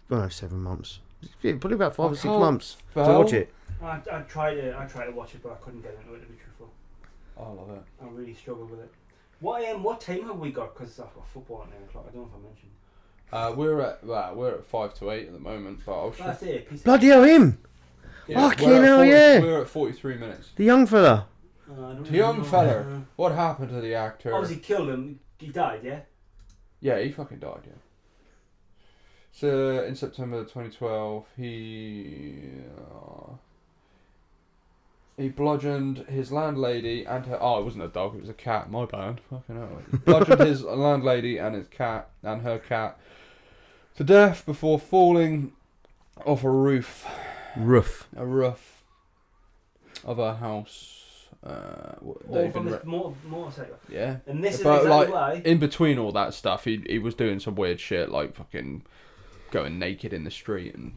months. Yeah, probably about 5 or 6 months to watch it. I tried to watch it, but I couldn't get into it, to be truthful. I love it. I really struggled with it. What time have we got? Because I've got football at 9 o'clock. I don't know if I mentioned. We're at 5 to 8 at the moment, but I'll show. That's it. Piece Bloody hell, him! Fucking hell, yeah. We're at 43 minutes. The young fella. The young fella. What happened to the actor? Obviously killed him. He died, yeah? Yeah, he fucking died, yeah. So, in September 2012, he bludgeoned his landlady and her... Oh, it wasn't a dog, it was a cat. My bad. Fucking hell. He bludgeoned his landlady and his cat, and her cat, to death before falling off a roof. A roof of a house. From this motorcycle. Yeah. And this is But exactly like, why. in between all that stuff, he was doing some weird shit, like fucking going naked in the street and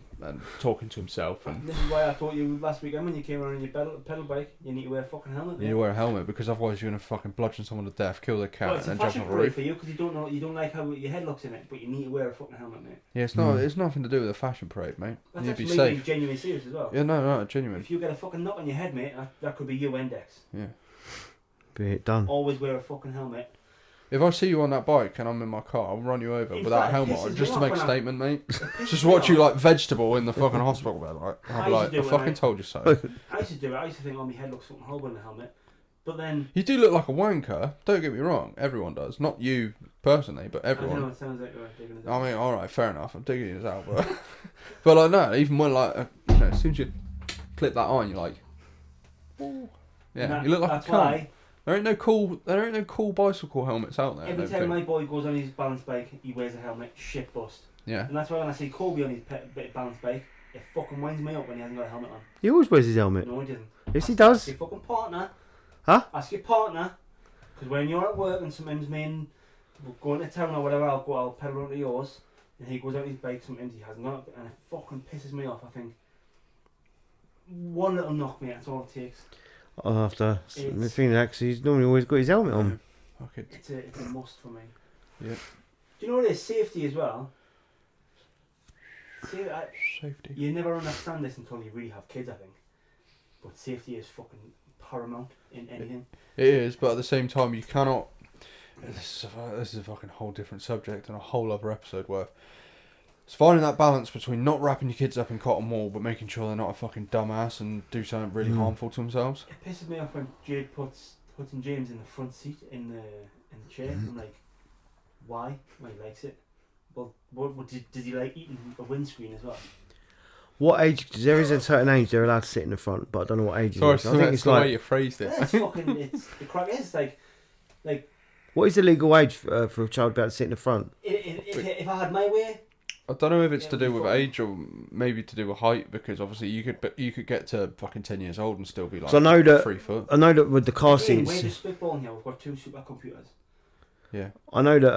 talking to himself. And This is why I told you last weekend when you came around on your pedal bike, you need to wear a fucking helmet. you need to wear a helmet, because otherwise you're gonna fucking bludgeon someone to death, kill the cat, Well, it's and a then jump fashion off a parade roof. for you because you don't like how your head looks in it, but you need to wear a fucking helmet, mate. Yeah, it's not. It's nothing to do with a fashion parade, mate. That's you need to actually be being safe. genuinely serious as well. Yeah, no, genuine. If you get a fucking knock on your head, mate, that could be you index. Yeah. Be it done. Always wear a fucking helmet. If I see you on that bike and I'm in my car, I'll run you over In without a fact, helmet pisses on, me just to off make a when statement, mate. pisses Just me watch you off. like vegetable in the fucking hospital bed, right? I'll be like, I fucking told you so. I used to do it. I used to think, oh, my head looks fucking horrible in the helmet. But then... You do look like a wanker. Don't get me wrong. Everyone does. Not you personally, but I don't know everyone. what it sounds like. Digging it I out. mean, alright, fair enough. I'm digging this out, but... but like, no, even when like, you know, as soon as you clip that on, you're like... Ooh. Yeah, you look like a That's cunt. why There ain't no cool bicycle helmets out there. I every don't time think. my boy goes on his balance bike, he wears a helmet. Shit bust. Yeah. And that's why when I see Kobe on his balance bike, it fucking winds me up when he hasn't got a helmet on. He always wears his helmet. No, he doesn't. Yes, he Ask does. your fucking partner. Huh? Ask your partner. Because when you're at work and sometimes me and we're going to town or whatever, I'll pedal onto yours, and he goes out on his bike. Sometimes he hasn't got it, and it fucking pisses me off. I think one little knock, mate. That's all it takes. After It's- the thing that he's normally always got his helmet on. Fuck it. It's a must for me. Yeah. Do you know what it is? Safety as well. Safety. You never understand this until you really have kids, I think. But safety is fucking paramount in anything. It is, but at the same time, you cannot. This is a fucking whole different subject and a whole other episode worth. It's finding that balance between not wrapping your kids up in cotton wool, but making sure they're not a fucking dumbass and do something really harmful to themselves. It pisses me off when Jade puts James in the front seat in the chair. I'm like, why? Well, he likes it. Well, what does he like eating a windscreen as well? What age? There is a certain age they're allowed to sit in the front, but I don't know what age. Sorry, it is. I think it's the way like you phrased it. It's fucking. It's the crack is like what is the legal age for a child to be able to sit in the front? if I had my way. I don't know if it's Yeah, to do with fun. age or maybe to do with height, because obviously you could get to fucking 10 years old and still be like So I know that 3 foot. I know that with the car Again, we're seats, just spitballing here. We've got 2 supercomputers. Yeah. I know that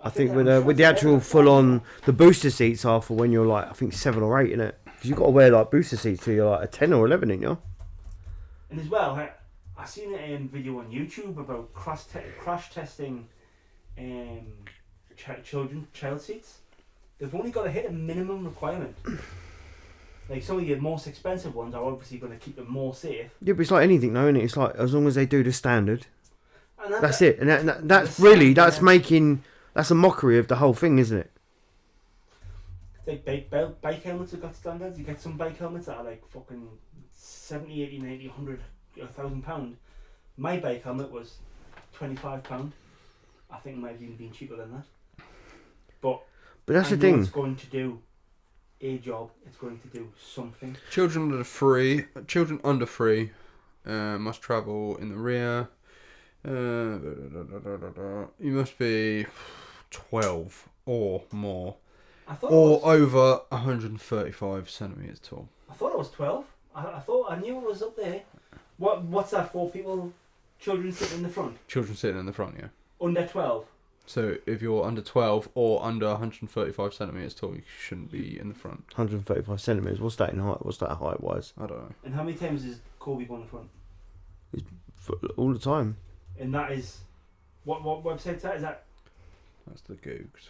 I think with I'm with the sure actual it's full on the booster seats are for when you're like I think 7 or 8 in it, because you've got to wear like booster seats till you're like a 10 or 11 in you. And as well, I seen a video on YouTube about crash testing child seats. They've only got to hit a minimum requirement. Like some of your most expensive ones are obviously going to keep them more safe. Yeah, but it's like anything, though, isn't it? It's like as long as they do the standard, And that's it. And that's the really standard, that's a mockery of the whole thing, isn't it? Like bike helmets have got standards. You get some bike helmets that are like fucking 70, 80, 90, 100, £1,000. My bike helmet was £25. I think it might have even been cheaper than that. But that's I the know thing. It's going to do a job. It's going to do something. Children under 3 must travel in the rear. You must be 12 or more, I thought or over 135 centimeters tall. I thought it was 12. I knew it was up there. What's that for? Children sitting in the front. Children sitting in the front, yeah. Under 12. So if you're under 12 or under 135 centimeters tall, you shouldn't be in the front. 135 centimeters. What's that in height? What's that height wise? I don't know. And how many times is Kobe going in the front? All the time. And that is what website's that? Is that That's the Googs.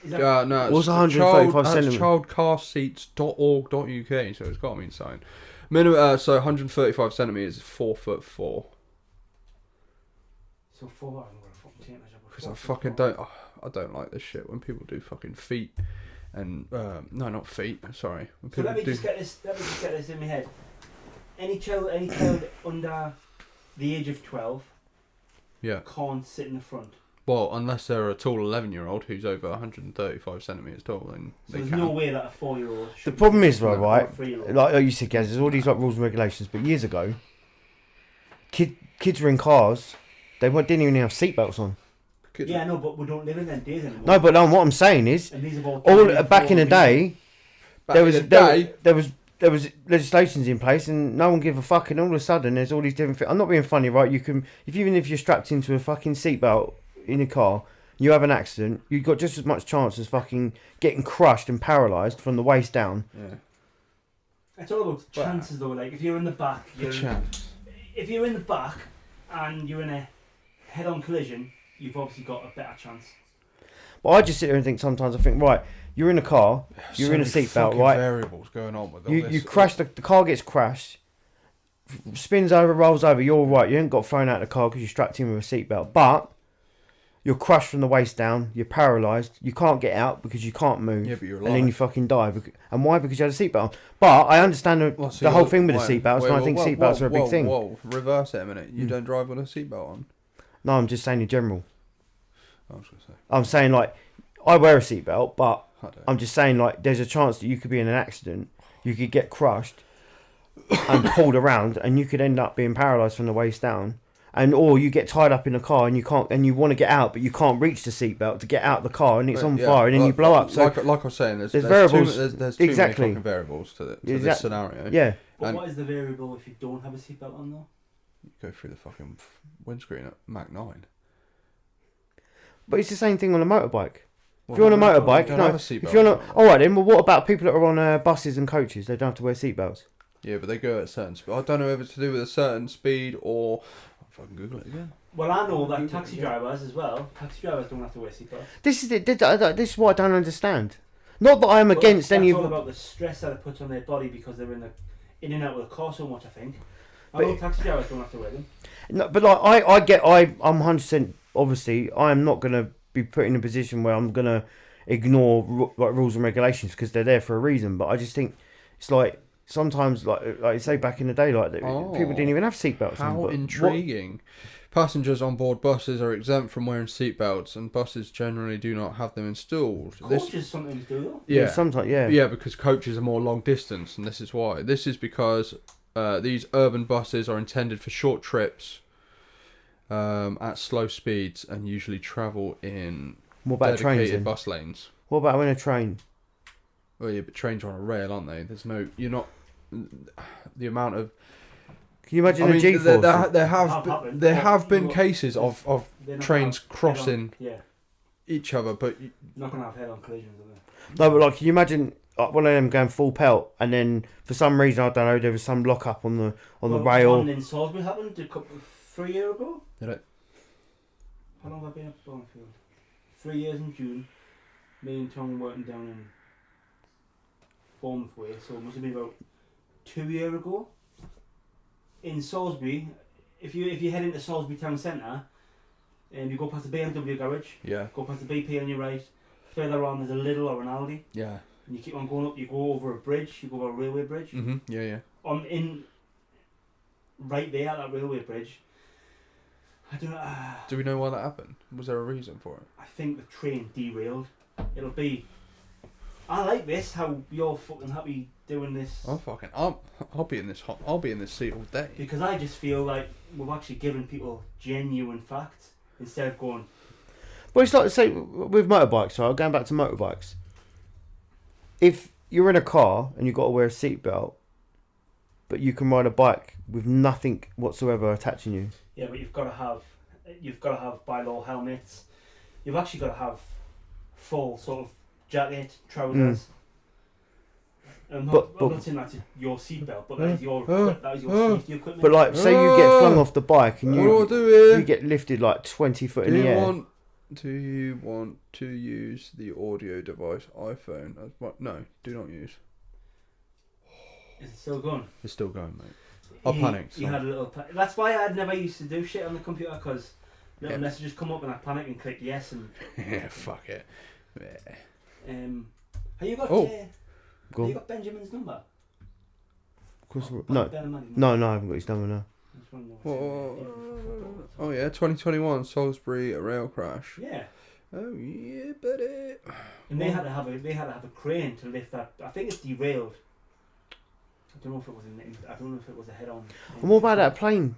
is that Yeah, no. What's it's 135 centimetres? childcarseats.org.uk, so it's got to mean something. Minimum, so 135 centimeters is 4'4". so 4? I'm gonna fucking change that. Because I don't like this shit when people do fucking feet and no, not feet. Sorry. When So people let me just get this in my head. Any child under the age of 12 yeah. can't sit in the front. Well, unless they're a tall 11-year-old who's over 135 centimeters tall, then So they there's can. no way that a 4-year-old. The problem is, or right? a 3-year-old. Like you said, Gaz, there's all these like rules and regulations. But years ago, kids were in cars. They didn't even have seatbelts on. Yeah, no, but we don't live in them days anymore. No, but what I'm saying is, And these have all back in the day, Back there in was the day, there was legislations in place, and no one gave a fuck. And all of a sudden, there's all these different things. I'm not being funny, right? You can, even if you're strapped into a fucking seatbelt in a car, you have an accident, you've got just as much chance as fucking getting crushed and paralysed from the waist down. yeah. It's all about chances, though. Like if you're in the back, if you're in the back and you're in a head-on collision, you've obviously got a better chance. But I just sit there and think sometimes, I think, right, you're in a car, you're in a seatbelt, right? Variables going on with all You this. you crash, the car gets crashed, spins over, rolls over, you're all right. You ain't got thrown out of the car because you're strapped in with a seatbelt. But you're crushed from the waist down. You're paralysed. You can't get out because you can't move. Yeah, but you're alive. And then you fucking die. And why? Because you had a seatbelt on. But I understand the whole thing with the seatbelts, and I think seatbelts are a big thing. Whoa, reverse it a minute. You don't drive with a seatbelt on? No, I'm just saying in general. I was going to say. I'm saying, like, I wear a seatbelt, but I'm just saying, like, there's a chance that you could be in an accident. You could get crushed and pulled around, and you could end up being paralysed from the waist down. Or you get tied up in a car and you want to get out, but you can't reach the seatbelt to get out of the car, and it's on fire, and then you blow up. So, like I was saying, there's variables. There's too many fucking variables to this scenario. Yeah. But what is the variable if you don't have a seatbelt on though? You go through the fucking windscreen at Mach 9. But it's the same thing on a motorbike. If you're on a motorbike, if you're on all right then. Well, what about people that are on buses and coaches? They don't have to wear seatbelts. Yeah, but they go at a certain speed. I don't know if it's to do with a certain speed or. I'll fucking Google it again. Well, I know that taxi drivers as well. Taxi drivers don't have to wear seatbelts. This is what I don't understand. Not that I'm against any. It's all about the stress that it puts on their body because they're in and out of the car so much. I think. I know taxi drivers don't have to wear them. No, but like I'm 100%. Obviously, I am not gonna be put in a position where I'm gonna ignore rules and regulations because they're there for a reason. But I just think it's like. Sometimes, like say back in the day, people didn't even have seatbelts on. How intriguing. Passengers on board buses are exempt from wearing seatbelts, and buses generally do not have them installed. Coaches sometimes do though. Yeah, sometimes, yeah. Yeah, because coaches are more long distance, and this is why. This is because these urban buses are intended for short trips at slow speeds and usually travel in dedicated bus lanes. What about in a train? Well, yeah, but trains are on a rail, aren't they? You're not... The amount of... Can you imagine a G-force? There have been cases of trains crossing each other, but... You're not going to have head-on collisions, are they? No, but like, can you imagine one of them going full pelt, and then for some reason, I don't know, there was some lock-up on the rail. One in Salisbury happened 3 years ago? Did it? How long have I been up Barnfield? 3 years in June. Me and Tom were working down in Bournemouth way, so it must have been about 2 years ago. In Salisbury, if you head into Salisbury town centre, and you go past the BMW garage, go past the BP on your right, further on there's a Lidl or an Aldi, and you keep on going up. You go over a bridge, you go over a railway bridge. Right there at that railway bridge. I don't know. Do we know why that happened? Was there a reason for it? I think the train derailed. It'll be. I like this. How you're fucking happy doing this. I'll be in this. I'll be in this seat all day. Because I just feel like we've actually given people genuine facts instead of going. Well, it's like say with motorbikes. Right, going back to motorbikes. If you're in a car and you've got to wear a seatbelt, but you can ride a bike with nothing whatsoever attaching you. Yeah, but you've got to have by law helmets. You've actually got to have full sort of jacket, trousers. I'm not saying that's your seatbelt, but that is your safety equipment. But like, say you get flung off the bike and you get lifted like 20 foot in the air. Do you want to use the audio device iPhone? No, do not use. Is it still going? It's still going, mate. I panicked. You had a little. That's why I never used to do shit on the computer because little messages come up and I panic and click yes and. Yeah, fuck it. Yeah. Have you got? Have you got Benjamin's number? Of course. No, I haven't got his number now. Oh yeah, 2021 Salisbury rail crash. Yeah. Oh yeah, buddy. And they had to have a crane to lift that. I think it's derailed. I don't know if it was a head-on. And what about that plane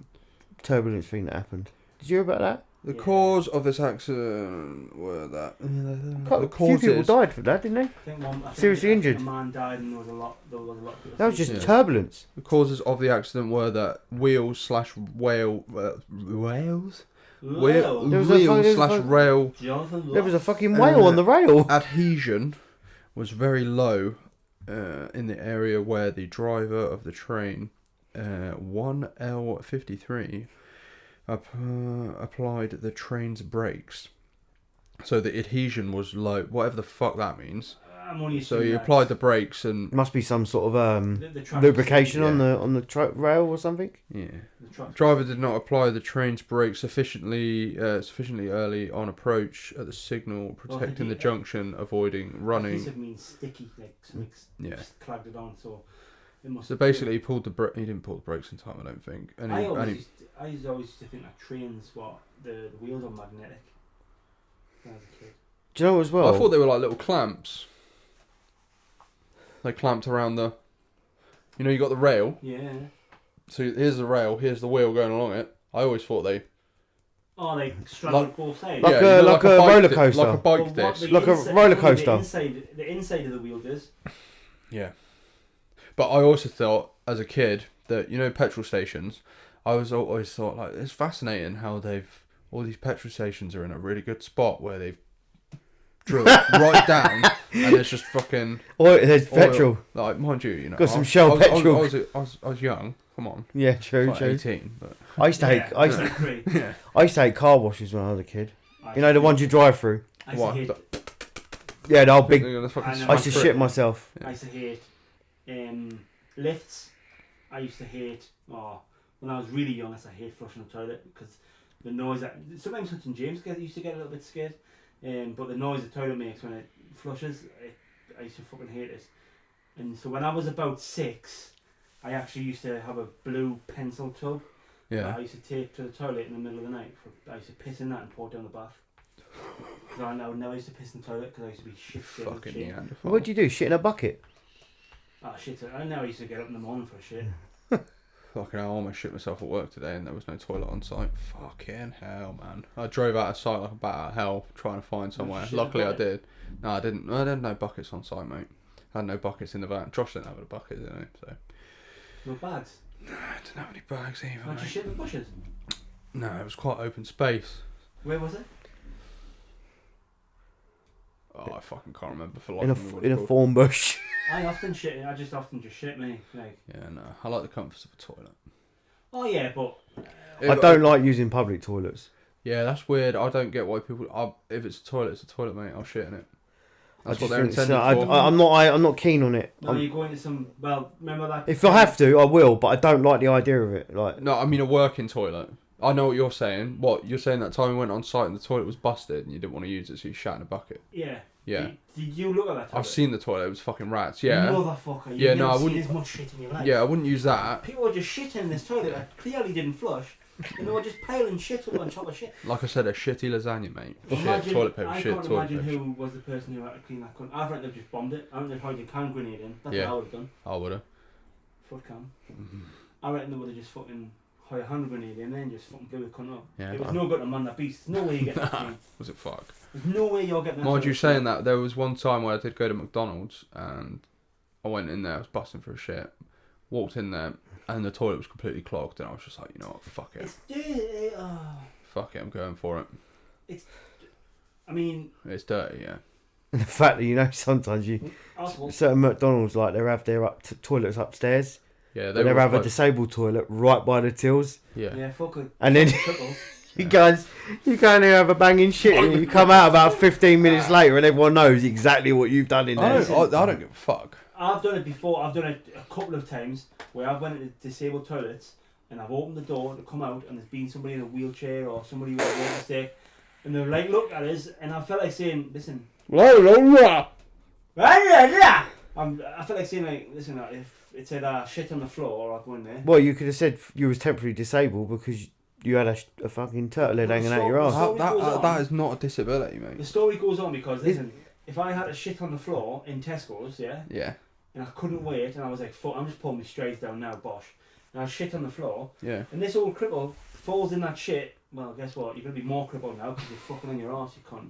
turbulence thing that happened? Did you hear about that? The cause of this accident were that. A few people died from that, didn't they? I think seriously injured. A man died and there was a lot of people. That was just turbulence. The causes of the accident were that wheels/rail. There was a fucking whale on the rail. Adhesion was very low in the area where the driver of the train, 1L53, applied the train's brakes. So the adhesion was low, whatever the fuck that means. I'm only So assuming you that's applied the brakes and Must be some sort of the track lubrication Yeah. on the rail or something. yeah. The track Driver did not apply the train's brakes sufficiently early on approach at the signal, protecting the junction, avoiding running. Adhesive means sticky, like something's Yeah. clagged it on. So it must. So basically, he didn't pull the brakes in time, I don't think. And I he, always used to think that trains the wheels are magnetic. When I was a kid. Do you know as well? I thought they were like little clamps. They clamped around the. You know, you got the rail. Yeah. So here's the rail. Here's the wheel going along it. I always thought they. Oh, like straddled both sides. Like yeah, a- like a bike roller di- coaster. like a bike Well, what disc. the Like a inside- roller only coaster. The inside of the wheel does. Yeah. But I also thought, as a kid, that, you know, petrol stations, I was always thought, like, it's fascinating how all these petrol stations are in a really good spot where they've drilled right down and there's just fucking Oh, there's oil. petrol. Like, mind you, you know. Got some Shell petrol. I was young, come on. Yeah, true, Like true. 18, but. I used to hate. I used I to, agree. Yeah. I used to hate car washes when I was a kid. You know the ones you drive through. I used to What? hate. Yeah, the old big. I know. I used to smash shit through it. myself. I used to hate lifts. I used to hate. Oh, when I was really young, I used to hate flushing the toilet because the noise that sometimes Hudson James used to get a little bit scared. But the noise the toilet makes when it flushes, I used to fucking hate it. And so when I was about 6, I actually used to have a blue pencil tub. That Yeah. I used to take to the toilet in the middle of the night. I used to piss in that and pour it down the bath. Because I would never used to piss in the toilet because I used to be shit scared of Fucking shit. Neanderthal. What do you do? Shit in a bucket? Ah, shit. I never used to get up in the morning for a shit. Fucking hell, I almost shit myself at work today and there was no toilet on site. Fucking hell, man. I drove out of sight like a bat out of hell trying to find somewhere. shit in a Luckily I bucket? did. No, I didn't. I had no buckets on site, mate. I had no buckets in the van. Josh didn't have a bucket, did he? So. No bags. I didn't have any bags either, How'd you mate. shit in the bushes? No, it was quite open space. Where was it? Oh, I fucking can't remember for life. In of me what a it's called. thorn bush. I often just shit me. Like, Yeah, no. I like the comforts of a toilet. oh yeah, but I don't like using public toilets. Yeah, that's weird. I don't get why people. If it's a toilet, mate. I'll shit in it. That's what they're intended for. I'm not keen on it. no, you go into some. Well, remember that. If I have to, I will, but I don't like the idea of it. Like, No, I mean a working toilet. I know what you're saying. What you're saying that time we went on site and the toilet was busted and you didn't want to use it, so you shat in a bucket. Yeah. Yeah, Did you look at that? I've seen the toilet. It was fucking rats. Yeah, Motherfucker. You've Yeah, no, never I seen wouldn't- as much shit in your life. yeah. I wouldn't use that. People were just shitting in this toilet that clearly didn't flush, and they were just piling shit up on top of shit. Like I said, a shitty lasagna, mate. Imagine- Shit, toilet paper. I Shit, can't toilet imagine paper. who was the person who had to clean that cunt. I reckon they've just bombed it. I reckon they've probably can grenade in. That's Yeah. what I would have done. I would've. Foot cam. I reckon they would have just fucking high hand grenade in there and just fucking blew the cunt up. Yeah, It was but- no good to man that beast. There's no way you get that thing. Was it fuck? There's no way you're getting that. Mind you toilet saying clean. that, there was one time where I did go to McDonald's and I went in there, I was busting for a shit, walked in there and the toilet was completely clogged and I was just like, you know what, fuck it. It's dirty. Oh. Fuck it, I'm going for it. I mean, It's dirty, yeah. and the fact that sometimes Oswald. certain McDonald's like they have their toilets upstairs, Yeah, they were have a close. disabled toilet right by the tills, Yeah. Yeah, fuck it. and then Triple. you go in there have a banging shit, and you come out about 15 minutes later, and everyone knows exactly what you've done in I there. don't give a fuck. I've done it before. I've done it a couple of times where I've went into disabled toilets and I've opened the door to come out and there's been somebody in a wheelchair or somebody with a walking stick and they're like, look at us, and I felt like saying, listen. I felt like saying, like, listen, if it said shit on the floor, I'll go in there. Well, you could have said you was temporarily disabled because you had a fucking turtle head Well, hanging out your the ass. story goes on. That is not a disability, The mate. story goes on because, listen, if I had a shit on the floor in Tesco's, yeah, Yeah, and I couldn't wait, and I was like, fuck, I'm just pulling my strides down now, bosh. And I shit on the floor, yeah. and this old cripple falls in that shit. Well, guess what? You're going to be more crippled now because you're fucking on your arse, you cunt.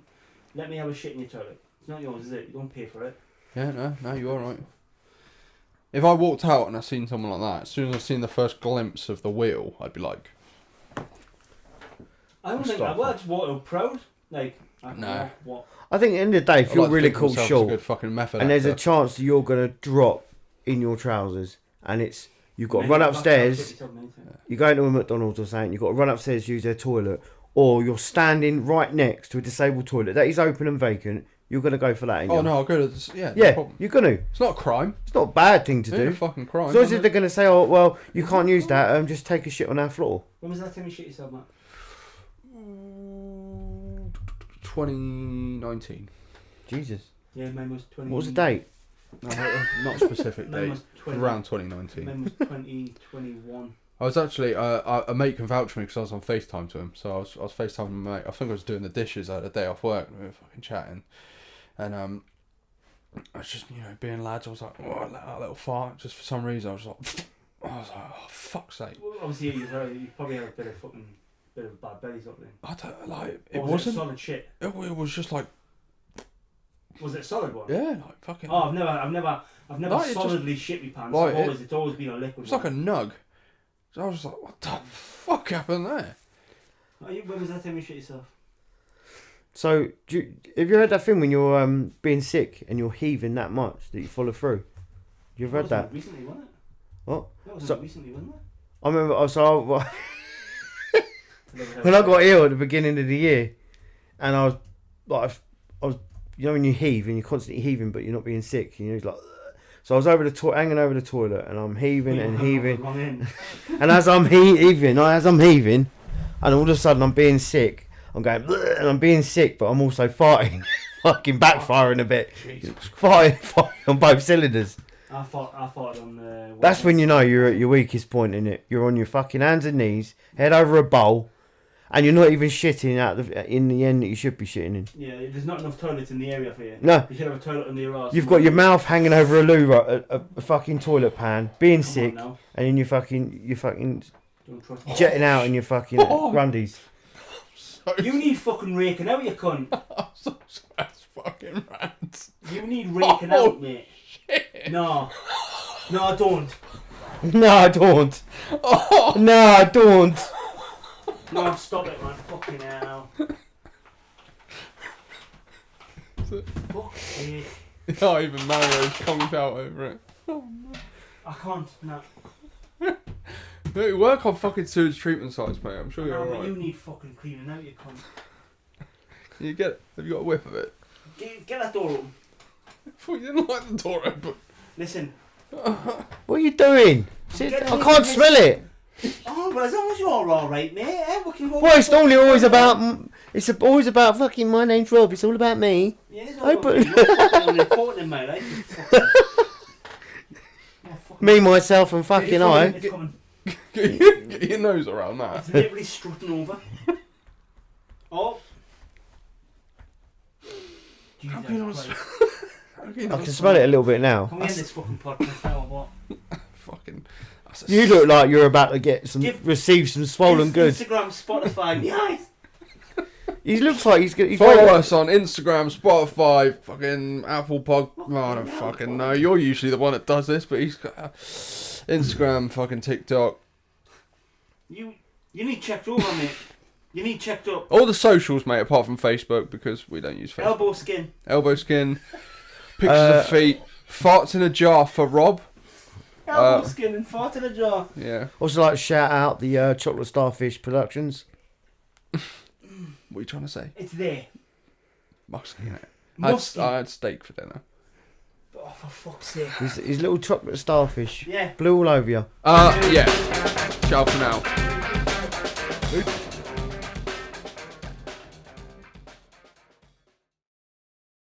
Let me have a shit in your toilet. It's not yours, is it? You don't pay for it. Yeah, no, you're alright. If I walked out and I seen someone like that, as soon as I seen the first glimpse of the wheel, I'd be like, I don't think I Stop. would. I just walk out proud. Like, I don't No. know what. I think at the end of the day, if I you're like to really think of caught myself as a short, good fucking method and there's a actor. chance that you're gonna drop in your trousers, and you've got to Maybe run I'll shit upstairs. yourself many times. You go into a McDonald's or something, you've got to run upstairs to use their toilet, or you're standing right next to a disabled toilet that is open and vacant, You're gonna go for that, ain't Oh you? no, I'll go to this. Yeah, no Yeah, problem. you're gonna. It's not a crime. It's not a bad thing to It's not do. a fucking crime. As long as they're gonna say, "Oh, well, you can't use that. Just take a shit on our floor." When was the last time you shit yourself, Matt? 2019. Jesus. Yeah, mine was 20. What was the date? No, not a specific Mine date. was 20. Around 2019. Mine was 2021. I was actually a mate can vouch for me because I was on FaceTime to him. So I was FaceTiming my mate. I think I was doing the dishes at a day off work. And we were fucking chatting, and I was just being lads. I was like, oh, I let out a little fart. Just for some reason, I was like, oh fuck's sake. Well, obviously, you probably have a bit of bad belly sort of thing. I don't like. It Or was wasn't. it solid shit. It was just like. Was it a solid one? Yeah, like fucking. Oh, I've never Like, it solidly shit my pants. Like, It's always been a liquid. It's like a nug. So I was just like, what the fuck happened there? When was that time you shit yourself? So, have you heard that thing when you're being sick and you're heaving that much that you follow through? You've heard that? Recently, wasn't it? What? That was recently, wasn't it? I remember. When I got ill at the beginning of the year, and I was when you heave and you're constantly heaving, but you're not being sick, it's like. So I was hanging over the toilet, and I'm heaving and heaving, and as I'm heaving, and all of a sudden I'm being sick. I'm going, and I'm being sick, but I'm also farting, fucking backfiring a bit, farting on both cylinders. I thought on the. That's when you know you're at your weakest point in it. You're on your fucking hands and knees, head over a bowl, and you're not even shitting in the end that you should be shitting in. Yeah, there's not enough toilets in the area for you. No. You should have a toilet under your arse. You've got your mouth hanging over a loo, a fucking toilet pan, being sick, Come on now. and then you're fucking Don't trust me. jetting out in your fucking grundies. You need fucking raking out, you cunt. That's fucking rant. You need raking out, mate. Shit. No, I don't. No, I don't. Oh. No, I don't. No, stop it, man. Fucking hell. Fuck's sake. Not even Mario's conked out over it. I can't. No. No, you work on fucking sewage treatment sites, mate. I'm sure you're No, but alright. you need fucking cleaning out, you cunt. You get it? Have you got a whiff of it? Get that door open. I thought you didn't like the door open. Listen. What are you doing? I Get can't away from smell this. it. Oh, well, as long as you're alright, mate. We can go. Well, it's only always about. It's always about fucking. My name's Rob. It's all about me. Yeah, it's I all put- about you. You're fucking important, mate. Like, you fucking- Yeah, fucking- Me, myself, and fucking It's I. coming, it's coming. Get your nose around that. It's literally strutting over. Oh. How Jesus can you not Christ. I can smell it a little bit now. Can we end this fucking podcast now or what? Fucking. You look like you're about to get receive some swollen goods. Instagram, Spotify, yes. He looks like he's good. Follow us on Instagram, Spotify, fucking Apple Pod. Oh, I don't fucking know. You're usually the one that does this, but he's got Instagram, fucking TikTok. You need checked over, mate. You need checked up. All the socials, mate, apart from Facebook, because we don't use Facebook. Elbow skin. Elbow skin, pictures of feet, farts in a jar for Rob. Elbow skin and fart in a jar. Yeah. Also, like to shout out the Chocolate Starfish Productions. What are you trying to say? It's there. Musky, innit? Musky. I had steak for dinner. Oh, for fuck's sake. His little chocolate starfish. Yeah. Blew all over you. Yeah. Ciao for now.